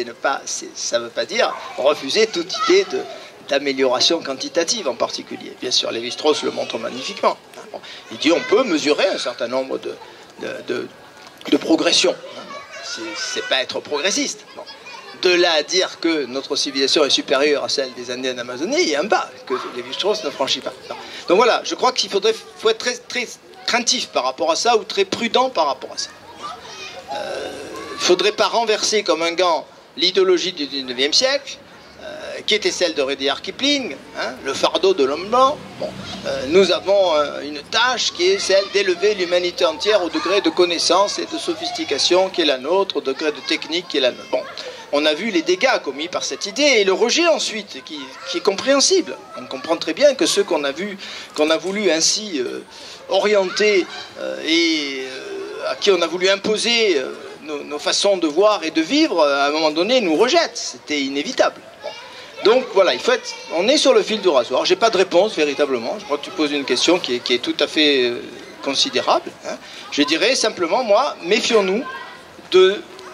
ça ne veut pas dire refuser toute idée d'amélioration quantitative en particulier. Bien sûr, Lévi-Strauss le montre magnifiquement. Bon, il dit on peut mesurer un certain nombre de progressions. C'est pas être progressiste. Bon. De là à dire que notre civilisation est supérieure à celle des Indiens d'Amazonie, il y a un bas que Lévi-Strauss ne franchit pas. Non. Donc voilà, je crois qu'il faut être très, très craintif par rapport à ça ou très prudent par rapport à ça. Il ne faudrait pas renverser comme un gant l'idéologie du 19e siècle, qui était celle de Rudyard Kipling, hein, le fardeau de l'homme blanc. Bon, nous avons une tâche qui est celle d'élever l'humanité entière au degré de connaissance et de sophistication qui est la nôtre, au degré de technique qui est la nôtre. Bon, on a vu les dégâts commis par cette idée et le rejet ensuite, qui est compréhensible. On comprend très bien que ceux qu'on a voulu ainsi orienter et à qui on a voulu imposer nos façons de voir et de vivre, à un moment donné, nous rejettent. C'était inévitable. Donc voilà, on est sur le fil du rasoir. J'ai pas de réponse véritablement. Je crois que tu poses une question qui est tout à fait considérable. Hein. Je dirais simplement, moi, méfions-nous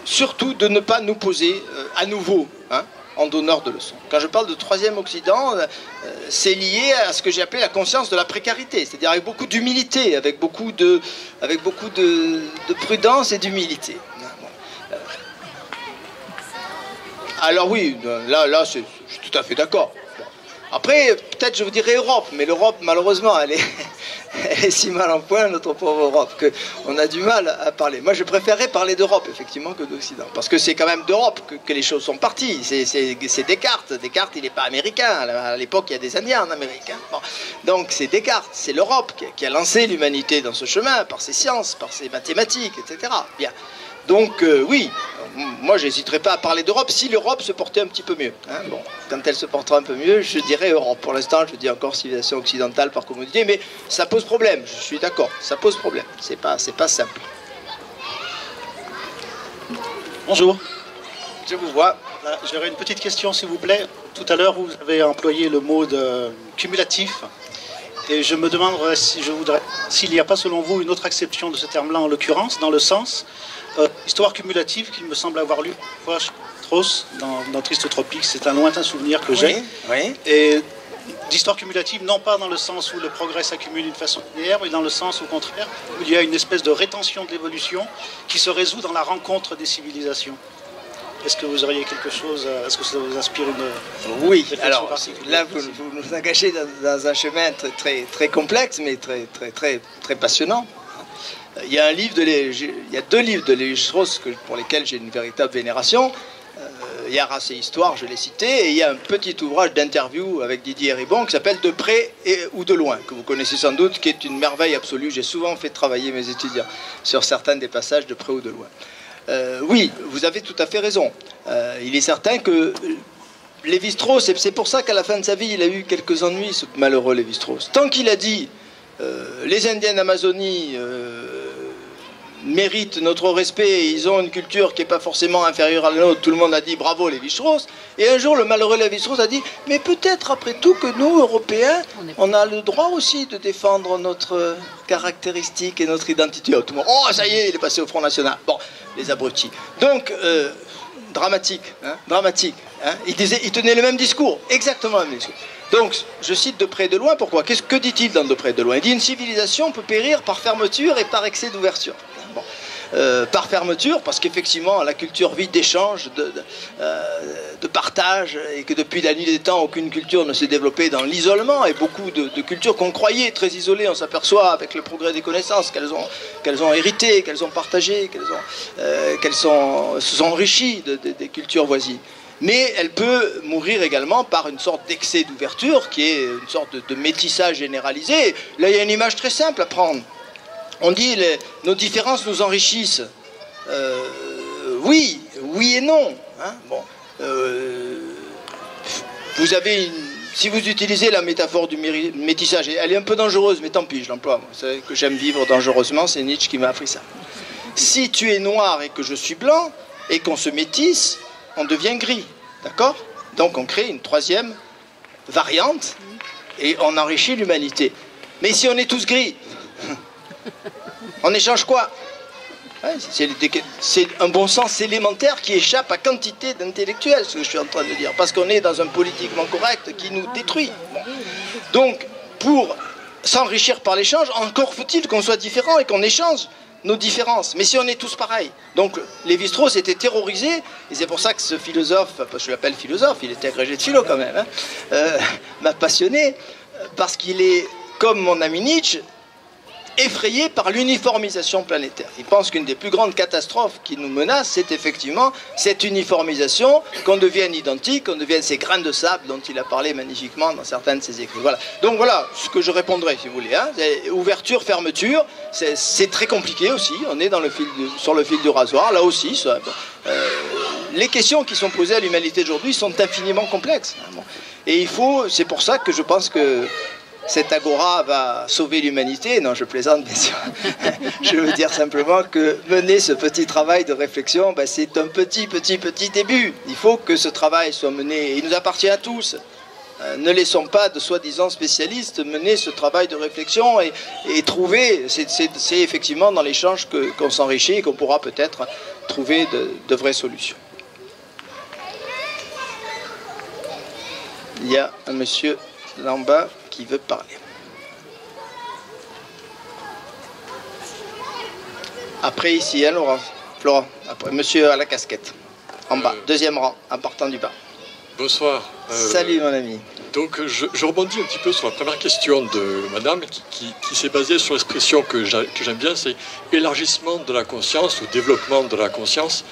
surtout de ne pas nous poser à nouveau, hein, en donneur de leçons. Quand je parle de troisième Occident, c'est lié à ce que j'ai appelé la conscience de la précarité, c'est-à-dire avec beaucoup d'humilité, avec beaucoup de prudence et d'humilité. Alors oui, là, je suis tout à fait d'accord. Bon. Après, peut-être je vous dirais Europe, mais l'Europe, malheureusement, elle est si mal en point, notre pauvre Europe, qu'on a du mal à parler. Moi, je préférerais parler d'Europe, effectivement, que d'Occident. Parce que c'est quand même d'Europe que les choses sont parties. C'est Descartes. Descartes, il n'est pas américain. À l'époque, il y a des Indiens en Amérique. Hein. Bon. Donc, c'est Descartes, c'est l'Europe qui a lancé l'humanité dans ce chemin, par ses sciences, par ses mathématiques, etc. Bien. Donc, oui, moi, j'hésiterais pas à parler d'Europe si l'Europe se portait un petit peu mieux. Hein. Bon, quand elle se portera un peu mieux, je dirais Europe. Pour l'instant, je dis encore civilisation occidentale par commodité, mais ça pose problème, je suis d'accord, ça pose problème. C'est pas simple. Bonjour. Je vous vois. J'aurais une petite question, s'il vous plaît. Tout à l'heure, vous avez employé le mot de cumulatif. Et je me demanderais s'il n'y a pas, selon vous, une autre acception de ce terme-là, en l'occurrence, dans le sens histoire cumulative qu'il me semble avoir lu une fois chez Strauss dans Triste Tropique. C'est un lointain souvenir que j'ai. Oui. Et d'histoire cumulative, non pas dans le sens où le progrès s'accumule d'une façon linéaire, mais dans le sens, au contraire, où il y a une espèce de rétention de l'évolution qui se résout dans la rencontre des civilisations. Est-ce que vous auriez quelque chose, est-ce que ça vous inspire une... Oui, alors là, vous nous engagez dans un chemin très complexe, mais très passionnant. Il y a deux livres de Lévi-Strauss pour lesquels j'ai une véritable vénération. Il y a Race et Histoire, je l'ai cité, et il y a un petit ouvrage d'interview avec Didier Ribon qui s'appelle De près ou de loin, que vous connaissez sans doute, qui est une merveille absolue. J'ai souvent fait travailler mes étudiants sur certains des passages de près ou de loin. Oui, vous avez tout à fait raison. Il est certain que Lévi-Strauss, c'est pour ça qu'à la fin de sa vie, il a eu quelques ennuis, ce malheureux Lévi-Strauss. Tant qu'il a dit les Indiens d'Amazonie méritent notre respect, ils ont une culture qui n'est pas forcément inférieure à la nôtre, tout le monde a dit bravo Lévi-Strauss, et un jour le malheureux Lévi-Strauss a dit mais peut-être après tout que nous, Européens, on a le droit aussi de défendre notre caractéristique et notre identité. Oh, tout le monde, oh ça y est, il est passé au Front National. Bon, les abrutis. Donc, dramatique, hein, dramatique. Hein. Il tenait le même discours, exactement le même discours. Donc, je cite De près et de loin, pourquoi? Que dit-il dans De près et de loin? Il dit une civilisation peut périr par fermeture et par excès d'ouverture. Bon. Par fermeture, parce qu'effectivement, la culture vit d'échanges, de partage, et que depuis la nuit des temps, aucune culture ne s'est développée dans l'isolement, et beaucoup de cultures qu'on croyait très isolées, on s'aperçoit avec le progrès des connaissances qu'elles ont hérité, qu'elles ont partagé, qu'elles se sont enrichies des cultures voisines. Mais elle peut mourir également par une sorte d'excès d'ouverture, qui est une sorte de métissage généralisé. Là, il y a une image très simple à prendre. On dit nos différences nous enrichissent. Oui et non. Hein, bon. Vous avez si vous utilisez la métaphore du métissage, elle est un peu dangereuse, mais tant pis, je l'emploie. Vous savez que j'aime vivre dangereusement, c'est Nietzsche qui m'a appris ça. Si tu es noir et que je suis blanc, et qu'on se métisse, on devient gris. D'accord? Donc on crée une troisième variante, et on enrichit l'humanité. Mais si on est tous gris, on échange quoi? Ouais, c'est un bon sens élémentaire qui échappe à quantité d'intellectuels, ce que je suis en train de dire, parce qu'on est dans un politiquement correct qui nous détruit. Bon. Donc, pour s'enrichir par l'échange, encore faut-il qu'on soit différents et qu'on échange nos différences. Mais si on est tous pareils. Donc, Lévi-Strauss était terrorisé, et c'est pour ça que ce philosophe, je l'appelle philosophe, il était agrégé de philo quand même, hein, m'a passionné, parce qu'il est, comme mon ami Nietzsche, effrayé par l'uniformisation planétaire. Il pense qu'une des plus grandes catastrophes qui nous menace, c'est effectivement cette uniformisation, qu'on devienne identique, qu'on devienne ces grains de sable dont il a parlé magnifiquement dans certains de ses écrits. Voilà. Donc voilà ce que je répondrai, si vous voulez. Hein. Ouverture, fermeture, c'est très compliqué aussi. On est sur le fil du rasoir, là aussi. Les questions qui sont posées à l'humanité d'aujourd'hui sont infiniment complexes. Hein. Bon. Et c'est pour ça que je pense que cette agora va sauver l'humanité. Non, je plaisante, bien sûr. Je veux dire simplement que mener ce petit travail de réflexion, c'est un petit début. Il faut que ce travail soit mené. Il nous appartient à tous. Ne laissons pas de soi-disant spécialistes mener ce travail de réflexion et trouver. C'est effectivement dans l'échange qu'on s'enrichit et qu'on pourra peut-être trouver de vraies solutions. Il y a un monsieur là en bas qui veut parler. Après ici, hein, Florent. Après, monsieur à la casquette. En bas, deuxième rang, en partant du bas. Bonsoir. Salut mon ami. Donc je rebondis un petit peu sur la première question de madame qui s'est basée sur l'expression que j'aime bien, c'est élargissement de la conscience ou développement de la conscience.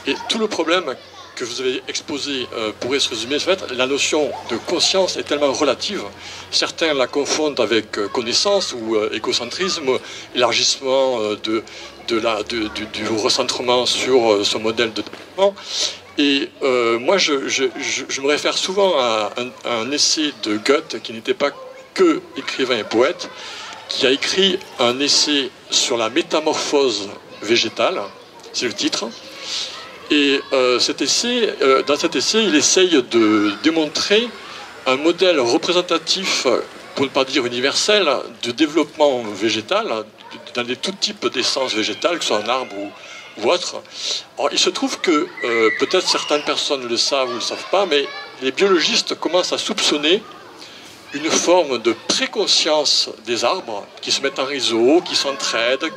Et tout le problème que vous avez exposé pourrait se résumer sur fait, la notion de conscience est tellement relative. Certains la confondent avec connaissance ou égocentrisme, élargissement du recentrement sur son modèle de développement. Et moi, je me réfère souvent à un essai de Goethe, qui n'était pas que écrivain et poète, qui a écrit un essai sur la métamorphose végétale, c'est le titre. Et dans cet essai, il essaye de démontrer un modèle représentatif, pour ne pas dire universel, de développement végétal, dans des tout types d'essences végétales, que ce soit un arbre ou autre. Alors, il se trouve que, peut-être certaines personnes le savent ou ne le savent pas, mais les biologistes commencent à soupçonner une forme de préconscience des arbres, qui se mettent en réseau, qui s'entraident,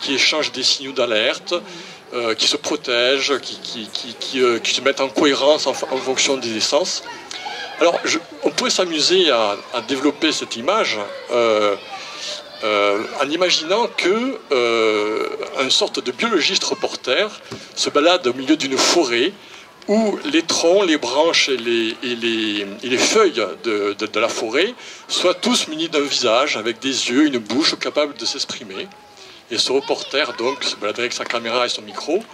qui échangent des signaux d'alerte, qui se protègent, qui se mettent en cohérence en fonction des essences. Alors, on pourrait s'amuser à développer cette image en imaginant que une sorte de biologiste reporter se balade au milieu d'une forêt où les troncs, les branches et les feuilles de la forêt soient tous munis d'un visage, avec des yeux, une bouche capable de s'exprimer. Et ce reporter donc se baladerait avec sa caméra et son micro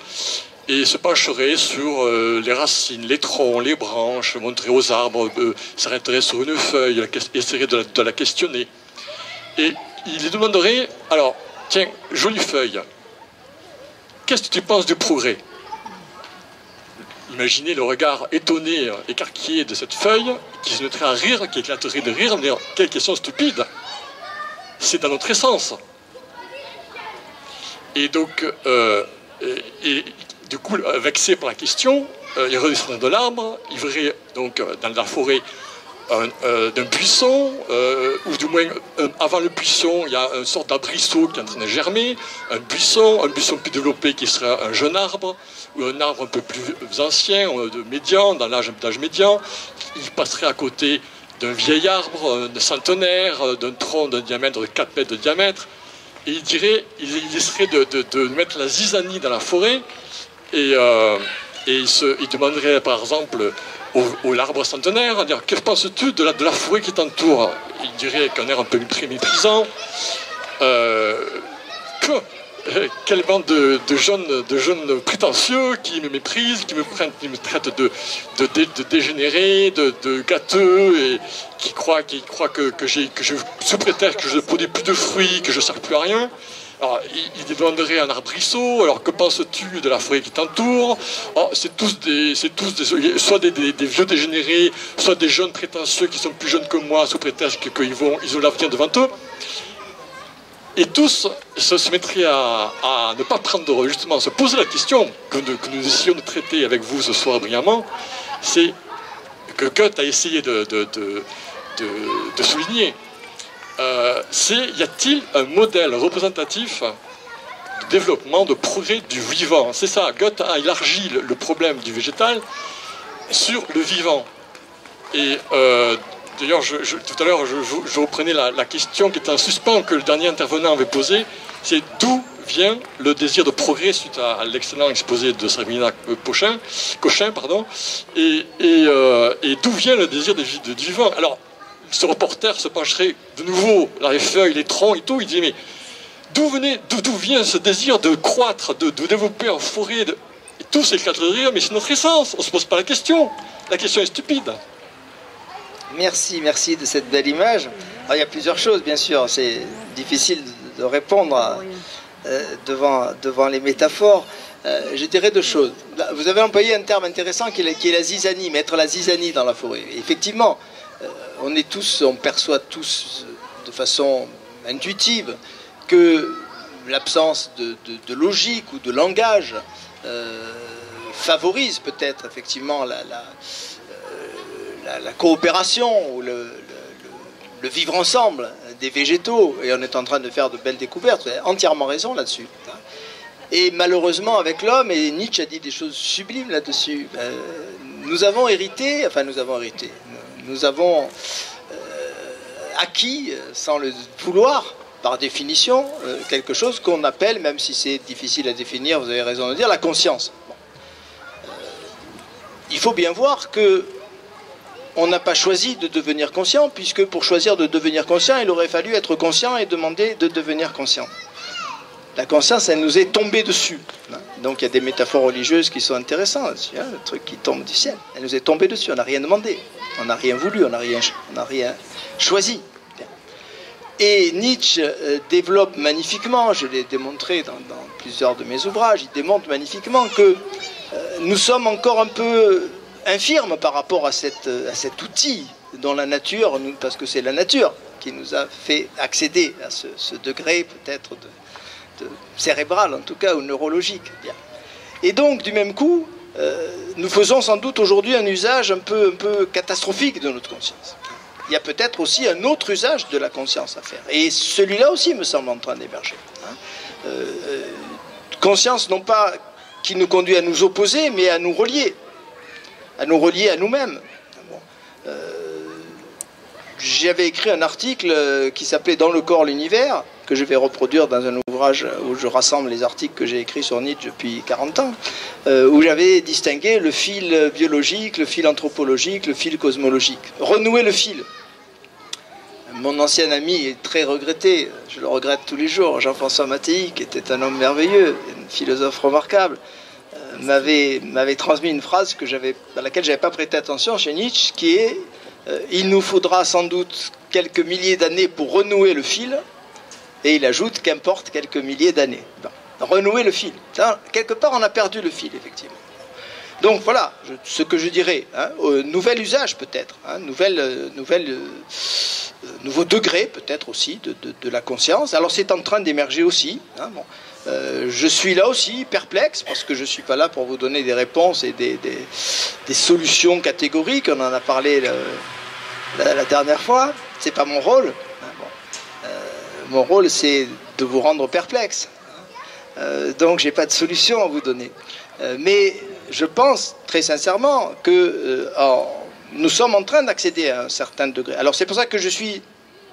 et se pencherait sur les racines, les troncs, les branches, montrerait aux arbres, s'arrêterait sur une feuille, essaierait de la questionner. Et il lui demanderait, alors, tiens, jolie feuille, qu'est-ce que tu penses du progrès? Imaginez le regard étonné, écarquillé de cette feuille, qui se mettrait à rire, qui éclaterait de rire, me dire, quelle question stupide! C'est dans notre essence. Et donc, du coup, vexé par la question, il redescendrait de l'arbre, il verrait donc dans la forêt d'un buisson, ou du moins avant le buisson, il y a une sorte d'arbrisseau qui est en train de germer, un buisson plus développé qui serait un jeune arbre, ou un arbre un peu plus ancien, de médian, dans l'âge médian, il passerait à côté d'un vieil arbre, d'un centenaire, d'un tronc d'un diamètre de 4 mètres de diamètre, et il essaierait de mettre la zizanie dans la forêt, et il demanderait par exemple au l'arbre centenaire, à dire, que penses-tu de la forêt qui t'entoure? Il dirait qu'un air un peu méprisant, quelle bande de jeunes prétentieux qui me méprisent, qui me traitent de dégénéré, de gâteux, et qui croient que sous prétexte que je ne produis plus de fruits, que je ne sers plus à rien. Alors, il demanderait un arbrisseau, alors que penses-tu de la forêt qui t'entoure? Oh, c'est tous soit des vieux dégénérés, soit des jeunes prétentieux qui sont plus jeunes que moi, sous prétexte qu'ils ont l'avenir devant eux. Et tous se mettraient à ne pas prendre, justement, se poser la question que nous essayons de traiter avec vous ce soir brillamment, c'est que Goethe a essayé de souligner. Y a-t-il un modèle représentatif de développement, de progrès du vivant? C'est ça, Goethe a élargi le problème du végétal sur le vivant. Et d'ailleurs, tout à l'heure, je reprenais la question qui était en suspens que le dernier intervenant avait posée, c'est d'où vient le désir de progrès suite à l'excellent exposé de Sabrina Cochin, et d'où vient le désir du vivant? Alors, ce reporter se pencherait de nouveau dans les feuilles, les troncs et tout, il dit, mais d'où vient ce désir de croître, de développer en forêt Et tout s'éclate de rire, mais c'est notre essence, on ne se pose pas la question est stupide. Merci de cette belle image. Alors, il y a plusieurs choses, bien sûr, c'est difficile de répondre devant les métaphores. Je dirais deux choses. Vous avez employé un terme intéressant qui est la zizanie, mettre la zizanie dans la forêt. Et effectivement, on perçoit tous de façon intuitive que l'absence de logique ou de langage favorise peut-être effectivement la coopération ou le vivre ensemble des végétaux, et on est en train de faire de belles découvertes. Vous avez entièrement raison là-dessus. Et malheureusement avec l'homme, et Nietzsche a dit des choses sublimes là-dessus, nous avons hérité, Nous avons acquis, sans le vouloir, par définition, quelque chose qu'on appelle, même si c'est difficile à définir, vous avez raison de dire, la conscience. Bon. Il faut bien voir que on n'a pas choisi de devenir conscient, puisque pour choisir de devenir conscient, il aurait fallu être conscient et demander de devenir conscient. La conscience, elle nous est tombée dessus. Donc il y a des métaphores religieuses qui sont intéressantes, le truc qui tombe du ciel. Elle nous est tombée dessus, on n'a rien demandé, on n'a rien voulu, on n'a rien choisi. Et Nietzsche développe magnifiquement, je l'ai démontré dans plusieurs de mes ouvrages, il démontre magnifiquement que nous sommes encore un peu infirmes par rapport à cet outil dont la nature, parce que c'est la nature qui nous a fait accéder à ce degré peut-être de cérébral en tout cas, ou neurologique. Bien. Et donc du même coup, nous faisons sans doute aujourd'hui un usage un peu catastrophique de notre conscience. Il y a peut-être aussi un autre usage de la conscience à faire. Et celui-là aussi me semble en train d'émerger. Conscience non pas qui nous conduit à nous opposer, mais à nous relier à nous-mêmes. Bon. J'avais écrit un article qui s'appelait « Dans le corps, l'univers », que je vais reproduire dans un ouvrage où je rassemble les articles que j'ai écrits sur Nietzsche depuis 40 ans, où j'avais distingué le fil biologique, le fil anthropologique, le fil cosmologique. Renouer le fil. Mon ancien ami est très regretté, je le regrette tous les jours, Jean-François Mattei, qui était un homme merveilleux, un philosophe remarquable, m'avait transmis une phrase à laquelle je n'avais pas prêté attention chez Nietzsche, qui est « Il nous faudra sans doute quelques milliers d'années pour renouer le fil », et il ajoute « qu'importe quelques milliers d'années ». Bon. Renouer le fil. Quelque part, on a perdu le fil, effectivement. Donc voilà ce que je dirais. Nouvel usage peut-être, nouveau degré peut-être aussi de la conscience. Alors c'est en train d'émerger aussi. Bon. Je suis là aussi perplexe parce que je ne suis pas là pour vous donner des réponses et des solutions catégoriques. On en a parlé la dernière fois. C'est pas mon rôle. Mon rôle, c'est de vous rendre perplexe. Donc j'ai pas de solution à vous donner. Mais je pense très sincèrement que nous sommes en train d'accéder à un certain degré. Alors c'est pour ça que je suis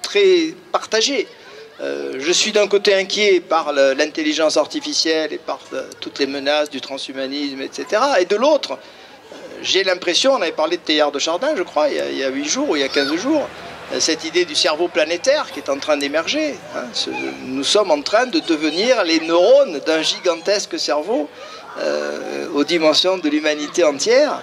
très partagé. Je suis d'un côté inquiet par l'intelligence artificielle et par toutes les menaces du transhumanisme, etc. Et de l'autre, j'ai l'impression, on avait parlé de Teilhard de Chardin, je crois, il y a 8 jours ou il y a 15 jours, cette idée du cerveau planétaire qui est en train d'émerger. Nous sommes en train de devenir les neurones d'un gigantesque cerveau aux dimensions de l'humanité entière.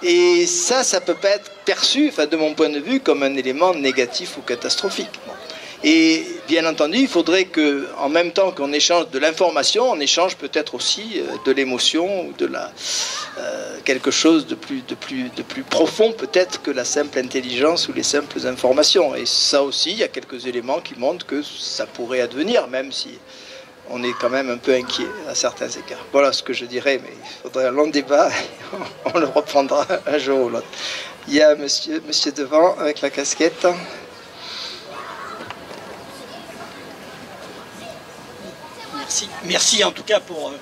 Et ça peut pas être perçu, de mon point de vue, comme un élément négatif ou catastrophique. Bon. Et bien entendu, il faudrait qu'en même temps qu'on échange de l'information, on échange peut-être aussi de l'émotion ou de quelque chose de plus profond peut-être que la simple intelligence ou les simples informations. Et ça aussi, il y a quelques éléments qui montrent que ça pourrait advenir, même si on est quand même un peu inquiet à certains égards. Voilà ce que je dirais, mais il faudrait un long débat, on le reprendra un jour ou l'autre. Il y a monsieur devant avec la casquette. Merci en tout cas pour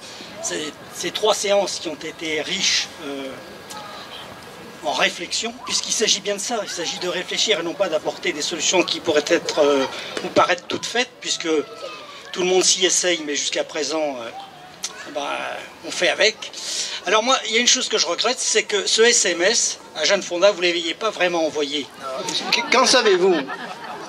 ces 3 séances qui ont été riches en réflexion, puisqu'il s'agit bien de ça, il s'agit de réfléchir et non pas d'apporter des solutions qui pourraient être ou paraître toutes faites, puisque tout le monde s'y essaye, mais jusqu'à présent, on fait avec. Alors moi, il y a une chose que je regrette, c'est que ce SMS, à Jeanne Fonda, vous ne l'ayez pas vraiment envoyé. Qu'en savez-vous?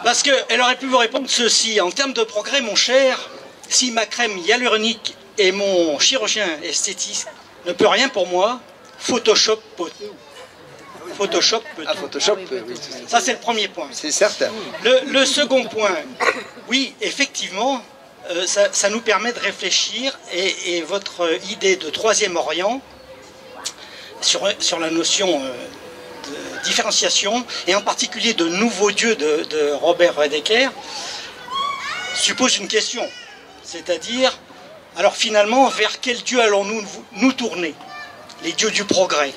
Parce qu'elle aurait pu vous répondre ceci, en termes de progrès, mon cher, si ma crème hyaluronique et mon chirurgien esthétiste ne peut rien pour moi, Photoshop peut tout. Photoshop peut tout. Photoshop, oui. Ça, c'est le premier point. C'est certain. Le second point, oui, effectivement, ça nous permet de réfléchir et votre idée de 3e Orient sur la notion de différenciation et en particulier de nouveau Dieu de Robert Redeker suppose une question. C'est-à-dire, alors finalement, vers quel Dieu allons-nous nous tourner? Les dieux du progrès.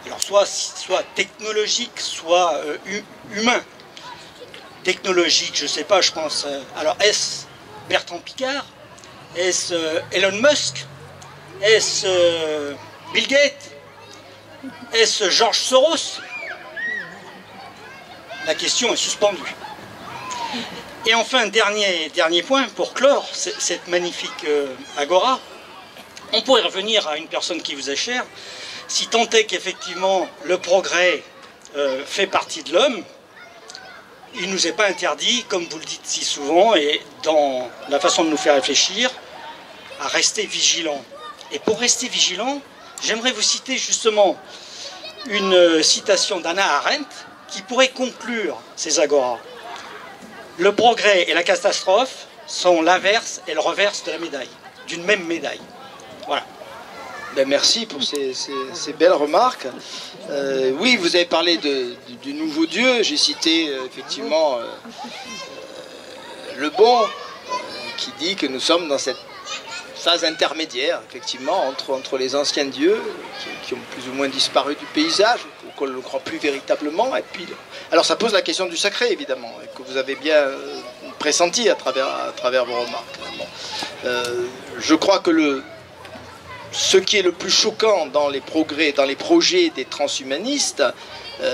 Alors soit technologique, soit humain. Technologique, je ne sais pas, je pense... alors est-ce Bertrand Piccard? Est-ce Elon Musk? Est-ce Bill Gates? Est-ce George Soros? la question est suspendue. Et enfin, dernier point, pour clore cette magnifique agora, on pourrait revenir à une personne qui vous est chère, si tant est qu'effectivement le progrès fait partie de l'homme, il ne nous est pas interdit, comme vous le dites si souvent, et dans la façon de nous faire réfléchir, à rester vigilant. Et pour rester vigilant, j'aimerais vous citer justement une citation d'Hannah Arendt qui pourrait conclure ces agoras. Le progrès et la catastrophe sont l'inverse et le reverse de la médaille, d'une même médaille. Voilà. Ben merci pour ces belles remarques. Oui, vous avez parlé du nouveau Dieu. J'ai cité effectivement le bon qui dit que nous sommes dans cette phase intermédiaire, effectivement, entre les anciens dieux qui ont plus ou moins disparu du paysage, qu'on ne le croit plus véritablement. Et puis, alors ça pose la question du sacré, évidemment, que vous avez bien pressenti à travers vos remarques. Bon. Je crois que ce qui est le plus choquant dans les progrès, dans les projets des transhumanistes,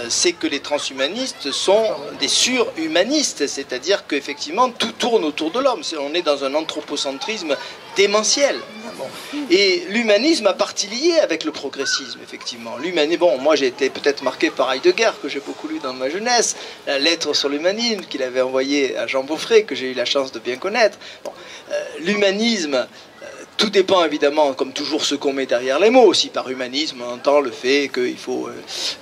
c'est que les transhumanistes sont des surhumanistes, c'est-à-dire qu'effectivement tout tourne autour de l'homme. On est dans un anthropocentrisme démentiel. Bon. Et l'humanisme a partie liée avec le progressisme, effectivement. Bon, moi j'ai été peut-être marqué par Heidegger, que j'ai beaucoup lu dans ma jeunesse, la lettre sur l'humanisme qu'il avait envoyée à Jean Beaufret, que j'ai eu la chance de bien connaître. Bon. L'humanisme, tout dépend évidemment, comme toujours, ce qu'on met derrière les mots. Aussi, par humanisme, on entend le fait qu'il faut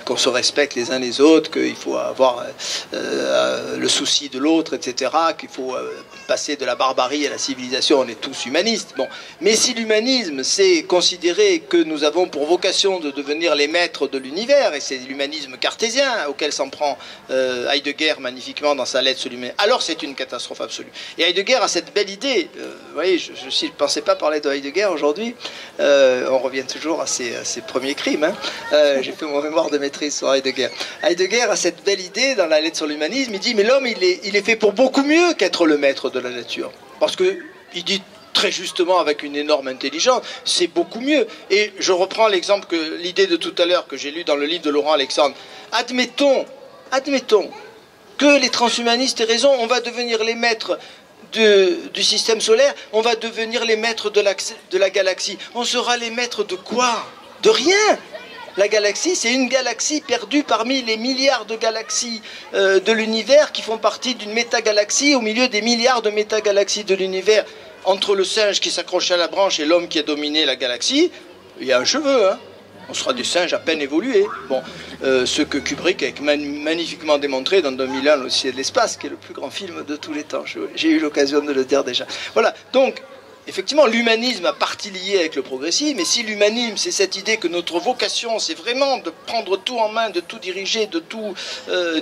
qu'on se respecte les uns les autres, qu'il faut avoir le souci de l'autre, etc., qu'il faut passer de la barbarie à la civilisation. On est tous humanistes. Bon. Mais si l'humanisme, c'est considérer que nous avons pour vocation de devenir les maîtres de l'univers, et c'est l'humanisme cartésien auquel s'en prend Heidegger magnifiquement dans sa lettre sur l'humain, alors c'est une catastrophe absolue. Et Heidegger a cette belle idée. Vous voyez, je ne pensais pas parler de Heidegger aujourd'hui. On revient toujours à ses premiers crimes. Hein. J'ai fait mon mémoire de maîtrise sur Heidegger. Heidegger a cette belle idée dans la lettre sur l'humanisme. Il dit, mais l'homme, il est fait pour beaucoup mieux qu'être le maître de la nature. Parce que il dit très justement, avec une énorme intelligence, c'est beaucoup mieux. Et je reprends l'exemple, l'idée de tout à l'heure que j'ai lu dans le livre de Laurent Alexandre. Admettons que les transhumanistes aient raison, on va devenir les maîtres du système solaire, on va devenir les maîtres de la galaxie. On sera les maîtres de quoi? De rien. La galaxie, c'est une galaxie perdue parmi les milliards de galaxies de l'univers qui font partie d'une métagalaxie au milieu des milliards de métagalaxies de l'univers. Entre le singe qui s'accroche à la branche et l'homme qui a dominé la galaxie, il y a un cheveu, hein. On sera des singes à peine évolués. Bon, ce que Kubrick a magnifiquement démontré dans 2001, l'Odyssée de l'espace, qui est le plus grand film de tous les temps. J'ai eu l'occasion de le dire déjà. Voilà, donc, effectivement, l'humanisme a partie liée avec le progressisme, mais si l'humanisme, c'est cette idée que notre vocation, c'est vraiment de prendre tout en main, de tout diriger, de tout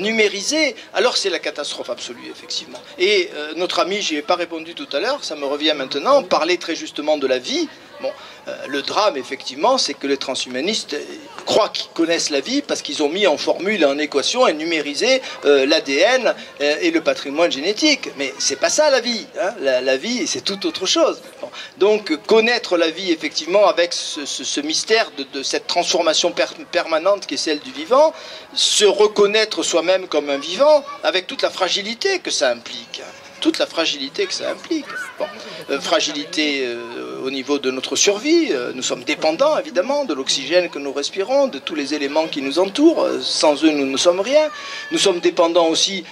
numériser, alors c'est la catastrophe absolue, effectivement. Et notre ami, j'y ai pas répondu tout à l'heure, ça me revient maintenant, parlait très justement de la vie. Bon, le drame, effectivement, c'est que les transhumanistes croient qu'ils connaissent la vie parce qu'ils ont mis en formule, en équation et numérisé l'ADN et le patrimoine génétique. Mais c'est pas ça la vie. Hein. La vie, c'est tout autre chose. Bon. Donc, connaître la vie, effectivement, avec ce mystère de cette transformation permanente qui est celle du vivant, se reconnaître soi-même comme un vivant, avec toute la fragilité que ça implique. Toute la fragilité que ça implique. Bon. Fragilité au niveau de notre survie, nous sommes dépendants évidemment de l'oxygène que nous respirons, de tous les éléments qui nous entourent, sans eux nous ne sommes rien. Nous sommes dépendants aussi,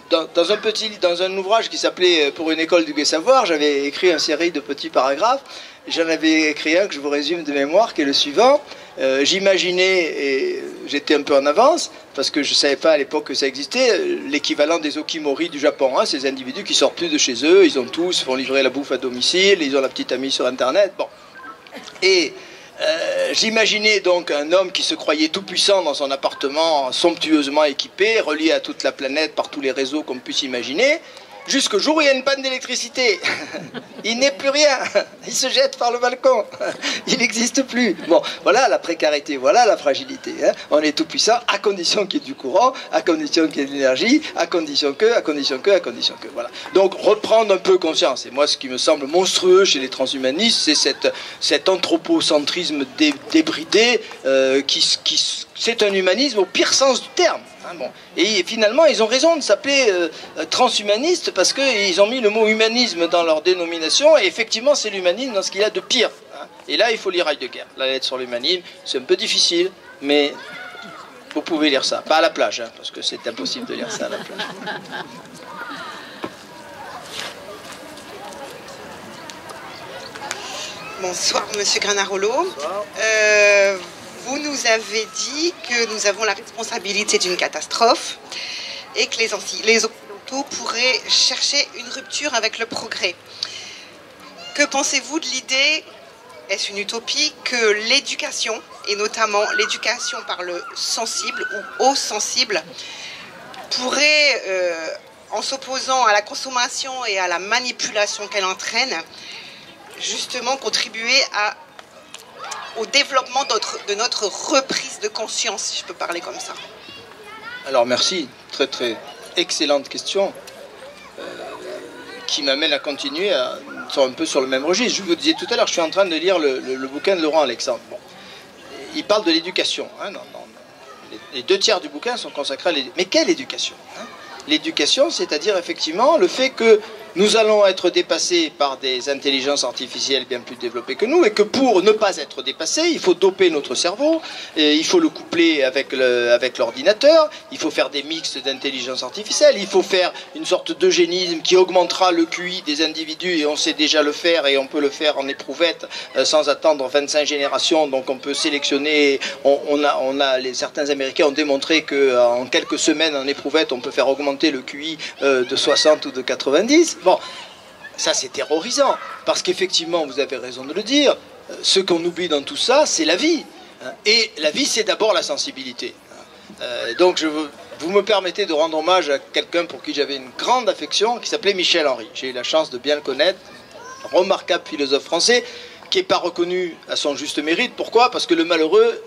dans un ouvrage qui s'appelait Pour une école du gai savoir, j'avais écrit une série de petits paragraphes, j'en avais écrit un que je vous résume de mémoire, qui est le suivant. J'imaginais, et j'étais un peu en avance, parce que je ne savais pas à l'époque que ça existait, l'équivalent des Okimori du Japon, hein, ces individus qui sortent plus de chez eux, ils ont tous, font livrer la bouffe à domicile, ils ont la petite amie sur Internet, bon. Et j'imaginais donc un homme qui se croyait tout puissant dans son appartement, somptueusement équipé, relié à toute la planète par tous les réseaux qu'on puisse imaginer, jusqu'au jour où il y a une panne d'électricité. Il n'est plus rien. Il se jette par le balcon. Il n'existe plus. Bon, voilà la précarité, voilà la fragilité. Hein. On est tout puissant à condition qu'il y ait du courant, à condition qu'il y ait de l'énergie, à condition que. Voilà. Donc reprendre un peu conscience. Et moi, ce qui me semble monstrueux chez les transhumanistes, c'est cet anthropocentrisme débridé c'est un humanisme au pire sens du terme. Hein, bon. Et finalement, ils ont raison de s'appeler transhumanistes parce qu'ils ont mis le mot humanisme dans leur dénomination. Et effectivement, c'est l'humanisme dans ce qu'il y a de pire. Hein. Et là, il faut lire Heidegger. La lettre sur l'humanisme, c'est un peu difficile, mais vous pouvez lire ça. Pas à la plage, hein, parce que c'est impossible de lire ça à la plage. Bonsoir, Monsieur Granarolo. Vous nous avez dit que nous avons la responsabilité d'une catastrophe et que les Occidentaux pourraient chercher une rupture avec le progrès. Que pensez-vous de l'idée, est-ce une utopie, que l'éducation, et notamment l'éducation par le sensible ou au sensible, pourrait, en s'opposant à la consommation et à la manipulation qu'elle entraîne, justement contribuer au développement de notre reprise de conscience, si je peux parler comme ça. Alors merci, très très excellente question qui m'amène à continuer un peu sur le même registre. Je vous disais tout à l'heure, je suis en train de lire le bouquin de Laurent Alexandre. Bon. Il parle de l'éducation. Hein, les 2/3 du bouquin sont consacrés à l'éducation. Mais quelle éducation, hein? L'éducation, c'est-à-dire effectivement le fait que nous allons être dépassés par des intelligences artificielles bien plus développées que nous, et que pour ne pas être dépassés, il faut doper notre cerveau, et il faut le coupler avec l'ordinateur, il faut faire des mixtes d'intelligence artificielle, il faut faire une sorte d'eugénisme qui augmentera le QI des individus, et on sait déjà le faire, et on peut le faire en éprouvette sans attendre 25 générations, donc on peut sélectionner, certains Américains ont démontré qu'en quelques semaines en éprouvette, on peut faire augmenter le QI de 60 ou de 90. Bon, ça c'est terrorisant, parce qu'effectivement, vous avez raison de le dire, ce qu'on oublie dans tout ça, c'est la vie. Hein, et la vie, c'est d'abord la sensibilité. Donc, vous me permettez de rendre hommage à quelqu'un pour qui j'avais une grande affection, qui s'appelait Michel Henry. J'ai eu la chance de bien le connaître, remarquable philosophe français, qui n'est pas reconnu à son juste mérite. Pourquoi? Parce que le malheureux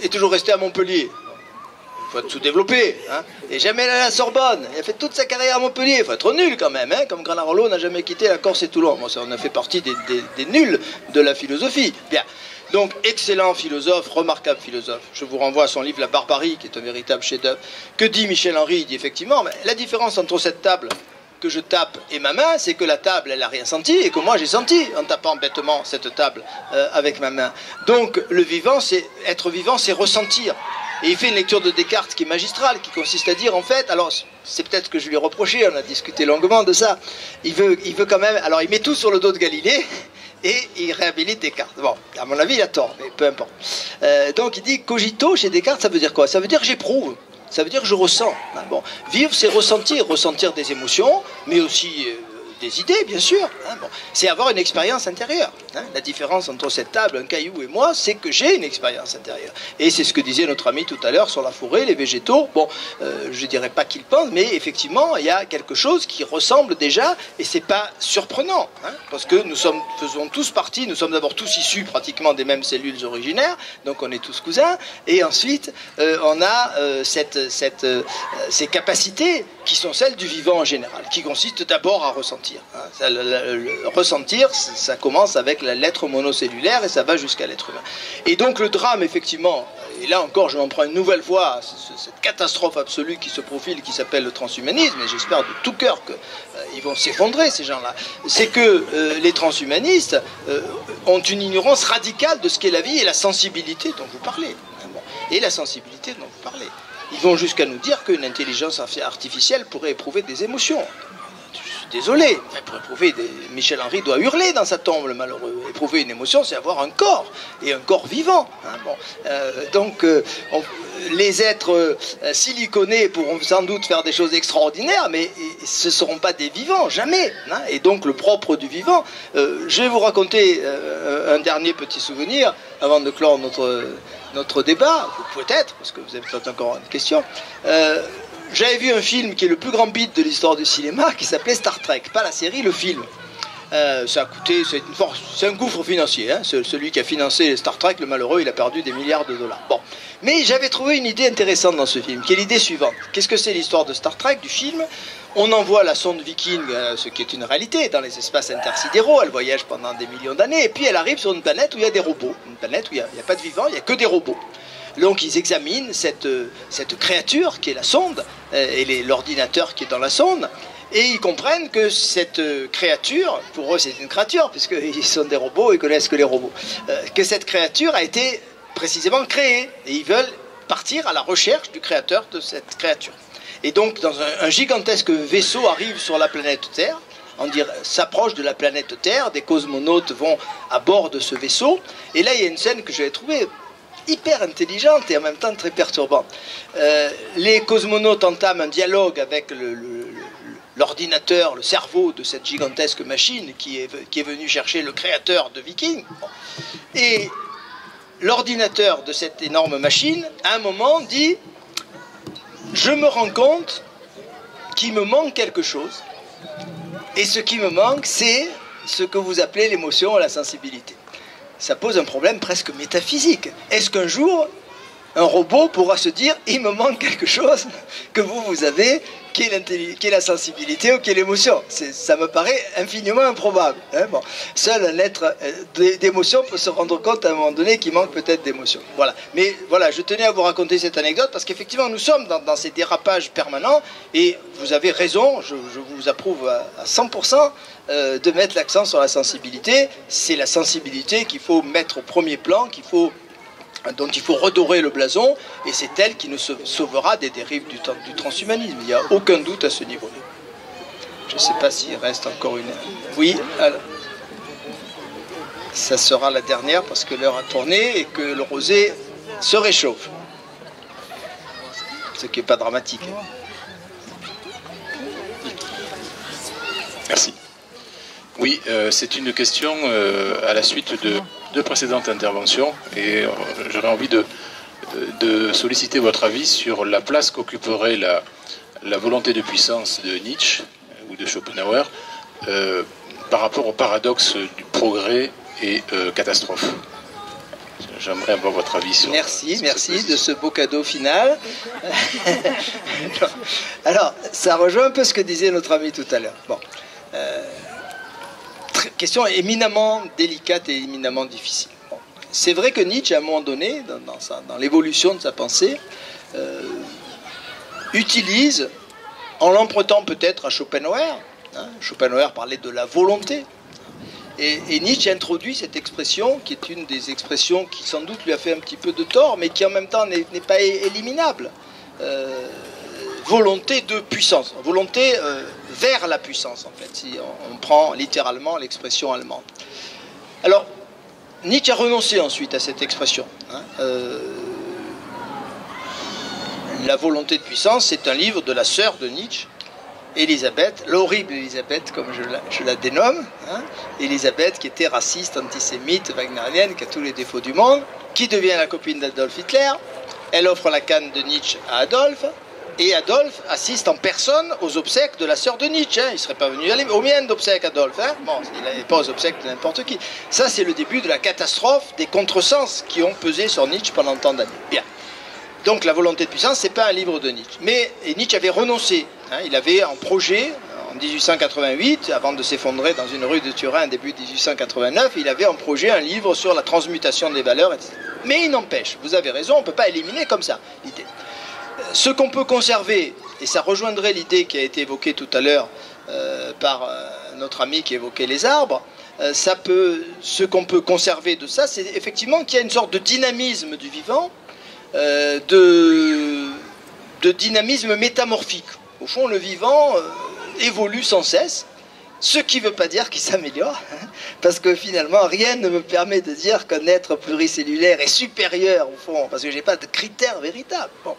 est toujours resté à Montpellier. Il faut être sous-développé, hein, et jamais aller à la Sorbonne. Il a fait toute sa carrière à Montpellier. Il faut être nul quand même, hein, comme Granarolo n'a jamais quitté la Corse et Toulon. Moi, on a fait partie des nuls de la philosophie. Bien. Donc, excellent philosophe, remarquable philosophe. Je vous renvoie à son livre La Barbarie, qui est un véritable chef-d'œuvre. Que dit Michel Henry? Il dit effectivement, mais la différence entre cette table que je tape et ma main, c'est que la table, elle n'a rien senti, et que moi, j'ai senti en tapant bêtement cette table avec ma main. Donc, être vivant, c'est ressentir. Et il fait une lecture de Descartes qui est magistrale, qui consiste à dire, en fait, alors c'est peut-être ce que je lui ai reproché, on a discuté longuement de ça, il veut quand même, alors il met tout sur le dos de Galilée, et il réhabilite Descartes. Bon, à mon avis, il a tort, mais peu importe. Donc il dit, cogito, chez Descartes, ça veut dire quoi? Ça veut dire j'éprouve, ça veut dire je ressens. Bon, vivre, c'est ressentir des émotions, mais aussi des idées, bien sûr. Hein, bon. C'est avoir une expérience intérieure. Hein. La différence entre cette table, un caillou et moi, c'est que j'ai une expérience intérieure. Et c'est ce que disait notre ami tout à l'heure sur la forêt, les végétaux. Bon, je ne dirais pas qu'il pense, mais effectivement, il y a quelque chose qui ressemble déjà, et c'est pas surprenant, hein, parce que faisons tous partie, nous sommes d'abord tous issus pratiquement des mêmes cellules originaires, donc on est tous cousins, et ensuite, on a ces capacités qui sont celles du vivant en général, qui consistent d'abord à ressentir. Hein. Ressentir, ça commence avec l'être monocellulaire et ça va jusqu'à l'être humain. Et donc le drame, effectivement, et là encore je m'en prends une nouvelle fois à cette catastrophe absolue qui se profile, qui s'appelle le transhumanisme, et j'espère de tout cœur qu'ils vont s'effondrer, ces gens-là, c'est que les transhumanistes ont une ignorance radicale de ce qu'est la vie et la sensibilité dont vous parlez. Hein, bon. Et la sensibilité dont vous parlez. Ils vont jusqu'à nous dire qu'une intelligence artificielle pourrait éprouver des émotions. Je suis désolé, Michel Henry doit hurler dans sa tombe, le malheureux. Éprouver une émotion, c'est avoir un corps, et un corps vivant. Hein, bon. Donc, les êtres siliconés pourront sans doute faire des choses extraordinaires, mais ce ne seront pas des vivants, jamais. Hein. Et donc, le propre du vivant... je vais vous raconter un dernier petit souvenir, avant de clore notre débat, peut-être, parce que vous avez peut-être encore une question. J'avais vu un film qui est le plus grand beat de l'histoire du cinéma, qui s'appelait Star Trek, pas la série, le film. Ça a coûté, c'est un gouffre financier. Hein. Celui qui a financé Star Trek, le malheureux, il a perdu des milliards de dollars. Bon. Mais j'avais trouvé une idée intéressante dans ce film, qui est l'idée suivante. Qu'est-ce que c'est l'histoire de Star Trek, du film? On envoie la sonde Viking, ce qui est une réalité, dans les espaces intersidéraux. Elle voyage pendant des millions d'années, et puis elle arrive sur une planète où il y a des robots. Une planète où il n'y a pas de vivants, il n'y a que des robots. Donc ils examinent cette créature qui est la sonde, et l'ordinateur qui est dans la sonde, et ils comprennent que cette créature, pour eux c'est une créature, puisqu'ils sont des robots, ils connaissent que les robots, que cette créature a été précisément créée, et ils veulent partir à la recherche du créateur de cette créature. Et donc, dans un gigantesque vaisseau arrive sur la planète Terre, s'approche de la planète Terre, des cosmonautes vont à bord de ce vaisseau, et là, il y a une scène que j'avais trouvée hyper intelligente et en même temps très perturbante. Les cosmonautes entament un dialogue avec l'ordinateur, le cerveau de cette gigantesque machine qui est venu chercher le créateur de Viking. Et l'ordinateur de cette énorme machine, à un moment, dit... Je me rends compte qu'il me manque quelque chose. Et ce qui me manque, c'est ce que vous appelez l'émotion et la sensibilité. Ça pose un problème presque métaphysique. Est-ce qu'un jour, un robot pourra se dire « il me manque quelque chose que vous avez, qui est la sensibilité ou qui est l'émotion ». Ça me paraît infiniment improbable. Hein, bon. Seul un être d'émotion peut se rendre compte à un moment donné qu'il manque peut-être d'émotion. Voilà. Mais voilà, je tenais à vous raconter cette anecdote parce qu'effectivement nous sommes dans ces dérapages permanents et vous avez raison, je vous approuve à 100% de mettre l'accent sur la sensibilité. C'est la sensibilité qu'il faut mettre au premier plan, dont il faut redorer le blason, et c'est elle qui nous sauvera des dérives du transhumanisme. Il n'y a aucun doute à ce niveau-là. Je ne sais pas s'il reste encore une... Oui, alors, ça sera la dernière parce que l'heure a tourné et que le rosé se réchauffe. Ce qui n'est pas dramatique. Merci. Oui, c'est une question à la suite de deux précédentes interventions et j'aurais envie de solliciter votre avis sur la place qu'occuperait la volonté de puissance de Nietzsche ou de Schopenhauer par rapport au paradoxe du progrès et catastrophe. J'aimerais avoir votre avis sur... Merci de ce beau cadeau final. Alors, ça rejoint un peu ce que disait notre ami tout à l'heure. Bon. Question éminemment délicate et éminemment difficile. Bon. C'est vrai que Nietzsche, à un moment donné, dans l'évolution de sa pensée, utilise, en l'empruntant peut-être à Schopenhauer, hein, Schopenhauer parlait de la volonté, et Nietzsche introduit cette expression, qui est une des expressions qui sans doute lui a fait un petit peu de tort, mais qui en même temps n'est pas éliminable. Volonté de puissance, volonté vers la puissance en fait, si on prend littéralement l'expression allemande. Alors, Nietzsche a renoncé ensuite à cette expression. Hein. La volonté de puissance, c'est un livre de la sœur de Nietzsche, Elisabeth, l'horrible Elisabeth comme je la dénomme, hein. Elisabeth qui était raciste, antisémite, wagnérienne, qui a tous les défauts du monde, qui devient la copine d'Adolf Hitler. Elle offre la canne de Nietzsche à Adolphe. Et Adolphe assiste en personne aux obsèques de la sœur de Nietzsche. Hein. Il ne serait pas venu aller aux miennes d'obsèques, Adolphe. Hein. Bon, il n'allait pas aux obsèques de n'importe qui. Ça, c'est le début de la catastrophe des contresens qui ont pesé sur Nietzsche pendant tant d'années. Bien. Donc, la volonté de puissance, ce n'est pas un livre de Nietzsche. Mais Nietzsche avait renoncé. Hein. Il avait un projet, en 1888, avant de s'effondrer dans une rue de Turin, début 1889, il avait un projet, un livre sur la transmutation des valeurs, etc. Mais il n'empêche, vous avez raison, on ne peut pas éliminer comme ça l'idée. Ce qu'on peut conserver, et ça rejoindrait l'idée qui a été évoquée tout à l'heure par notre ami qui évoquait les arbres, ce qu'on peut conserver de ça, c'est effectivement qu'il y a une sorte de dynamisme du vivant, de dynamisme métamorphique. Au fond, le vivant évolue sans cesse, ce qui ne veut pas dire qu'il s'améliore, hein, parce que finalement, rien ne me permet de dire qu'un être pluricellulaire est supérieur, au fond, parce que je n'ai pas de critères véritables. Bon,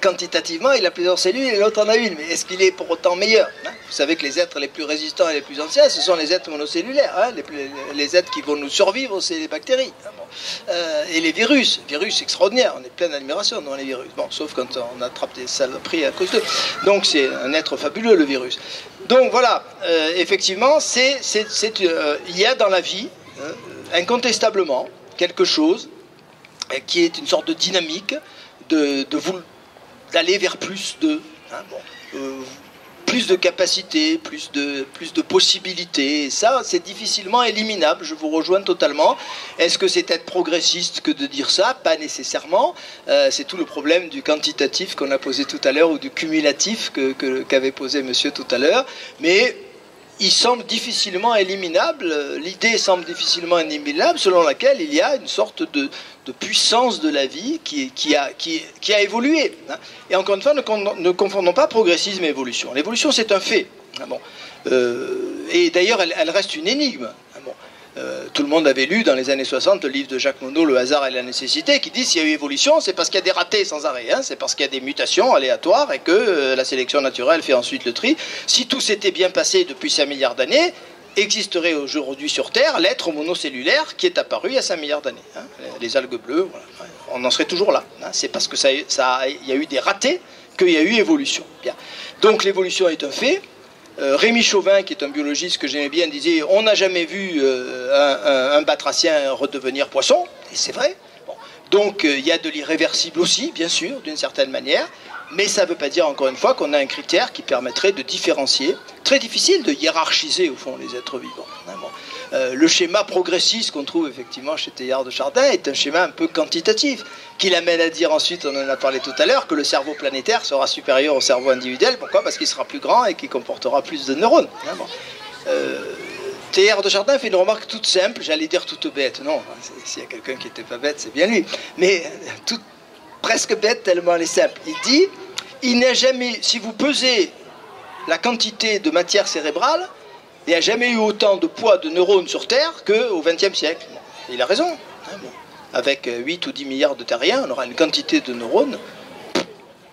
quantitativement, il a plusieurs cellules et l'autre en a une, mais est-ce qu'il est pour autant meilleur, hein? Vous savez que les êtres les plus résistants et les plus anciens, ce sont les êtres monocellulaires. Hein? Les êtres qui vont nous survivre, c'est les bactéries. Hein, bon. Et les virus extraordinaires, on est plein d'admiration dans les virus. Bon, sauf quand on attrape des saloperies à cause d'eux. Donc c'est un être fabuleux, le virus. Donc voilà, effectivement, il y a dans la vie, incontestablement, quelque chose qui est une sorte de dynamique d'aller vers plus de... plus de capacité, plus de possibilités. Et ça, c'est difficilement éliminable, je vous rejoins totalement. Est-ce que c'est être progressiste que de dire ça? Pas nécessairement. C'est tout le problème du quantitatif qu'on a posé tout à l'heure, ou du cumulatif qu'avait posé monsieur tout à l'heure. Mais il semble difficilement éliminable, l'idée semble difficilement éliminable, selon laquelle il y a une sorte de puissance de la vie qui a évolué. Et encore une fois, ne confondons pas progressisme et évolution. L'évolution, c'est un fait. Et d'ailleurs, elle reste une énigme. Tout le monde avait lu dans les années 60 le livre de Jacques Monod, Le hasard et la nécessité, qui dit s'il y a eu évolution, c'est parce qu'il y a des ratés sans arrêt. C'est parce qu'il y a des mutations aléatoires et que la sélection naturelle fait ensuite le tri. Si tout s'était bien passé depuis 5 milliards d'années, existerait aujourd'hui sur Terre l'être monocellulaire qui est apparu il y a 5 milliards d'années. Les algues bleues, voilà. On en serait toujours là. C'est parce que il y a eu des ratés qu'il y a eu évolution. Bien. Donc l'évolution est un fait. Rémi Chauvin, qui est un biologiste que j'aimais bien, disait on n'a jamais vu un batracien redevenir poisson, et c'est vrai. Bon. Donc il y a de l'irréversible aussi, bien sûr, d'une certaine manière, mais ça ne veut pas dire, encore une fois, qu'on a un critère qui permettrait de différencier. Très difficile de hiérarchiser, au fond, les êtres vivants. Le schéma progressiste qu'on trouve effectivement chez Teilhard de Chardin est un schéma un peu quantitatif, qui l'amène à dire ensuite, on en a parlé tout à l'heure, que le cerveau planétaire sera supérieur au cerveau individuel. Pourquoi? Parce qu'il sera plus grand et qu'il comportera plus de neurones. Teilhard de Chardin fait une remarque toute simple, j'allais dire toute bête. Non, s'il y a quelqu'un qui n'était pas bête, c'est bien lui. Mais presque bête tellement elle est simple. Il dit, il n'y a jamais, si vous pesez la quantité de matière cérébrale, il n'y a jamais eu autant de poids de neurones sur Terre qu'au XXe siècle. Il a raison. Avec 8 ou 10 milliards de terriens, on aura une quantité de neurones.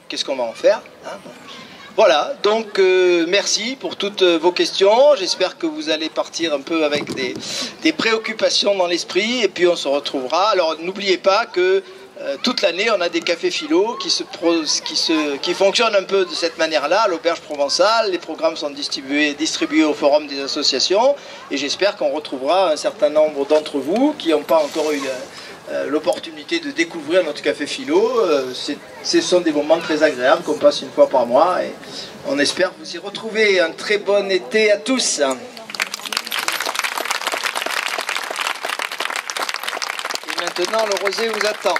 Qu'est-ce qu'on va en faire? Voilà, donc merci pour toutes vos questions. J'espère que vous allez partir un peu avec des préoccupations dans l'esprit. Et puis on se retrouvera. Alors n'oubliez pas que toute l'année, on a des cafés philo qui fonctionnent un peu de cette manière-là, à l'Auberge Provençale. Les programmes sont distribués au forum des associations. Et j'espère qu'on retrouvera un certain nombre d'entre vous qui n'ont pas encore eu l'opportunité de découvrir notre café philo. Ce sont des moments très agréables qu'on passe une fois par mois. Et on espère vous y retrouver. Un très bon été à tous. Et maintenant, le rosé vous attend.